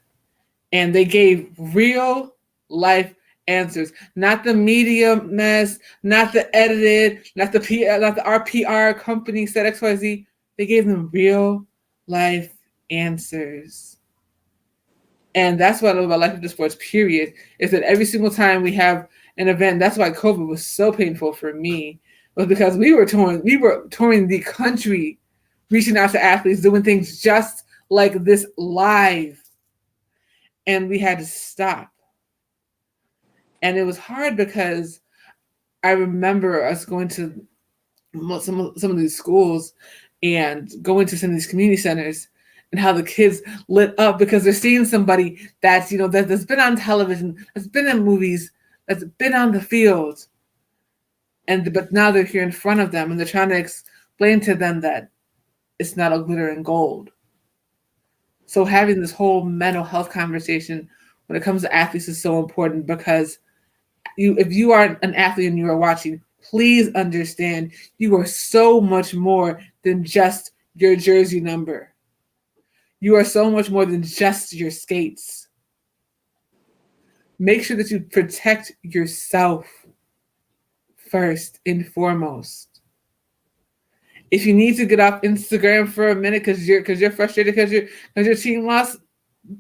and they gave real life answers, not the media mess, not the edited, not the RPR company said XYZ. They gave them real life answers. And that's what I love about Life After Sports, period, is that every single time we have an event, that's why COVID was so painful for me, was because we were touring the country, reaching out to athletes, doing things just like this live. And we had to stop. And it was hard because I remember us going to some of these schools and going to some of these community centers, and how the kids lit up because they're seeing somebody that's, that's been on television, that's been in movies, that's been on the field. But now they're here in front of them, and they're trying to explain to them that it's not all glitter and gold. So having this whole mental health conversation when it comes to athletes is so important, because if you are an athlete and you are watching, please understand you are so much more than just your jersey number. You are so much more than just your skates. Make sure that you protect yourself first and foremost. If you need to get off Instagram for a minute because you're frustrated because your team lost,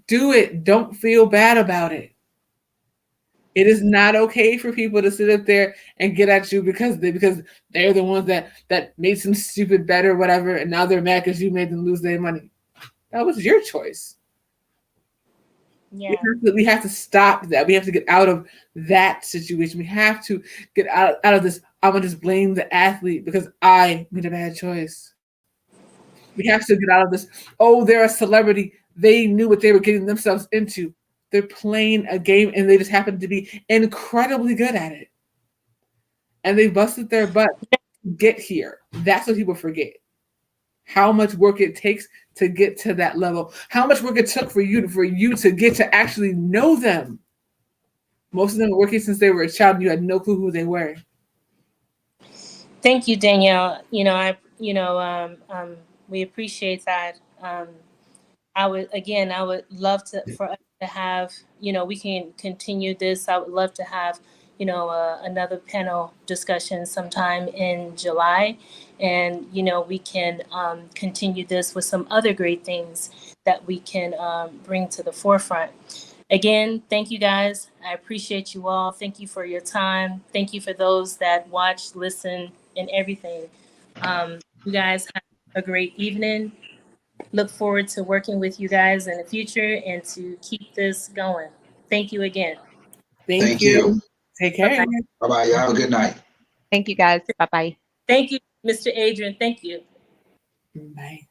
do it. Don't feel bad about it. It is not okay for people to sit up there and get at you because they're the ones that made some stupid bet or whatever, and now they're mad because you made them lose their money. That was your choice. Yeah. We have to stop that. We have to get out of that situation. We have to get out of this, I'm going to just blame the athlete because I made a bad choice. We have to get out of this, oh, they're a celebrity. They knew what they were getting themselves into. They're playing a game, and they just happen to be incredibly good at it. And they busted their butt to get here. That's what people forget. How much work it takes to get to that level. How much work it took for you to get to actually know them. Most of them were working since they were a child, and you had no clue who they were. Thank you, Danielle. We appreciate that. I would love for us to have, we can continue this. I would love to have, another panel discussion sometime in July. And, we can continue this with some other great things that we can bring to the forefront. Again, thank you guys. I appreciate you all. Thank you for your time. Thank you for those that watch, listen, and everything. You guys have a great evening. Look forward to working with you guys in the future and to keep this going. Thank you again. Thank you. Take care. Bye-bye. Y'all have a good night. Thank you, guys. Bye-bye. Thank you, Mr. Adrian. Thank you. Bye.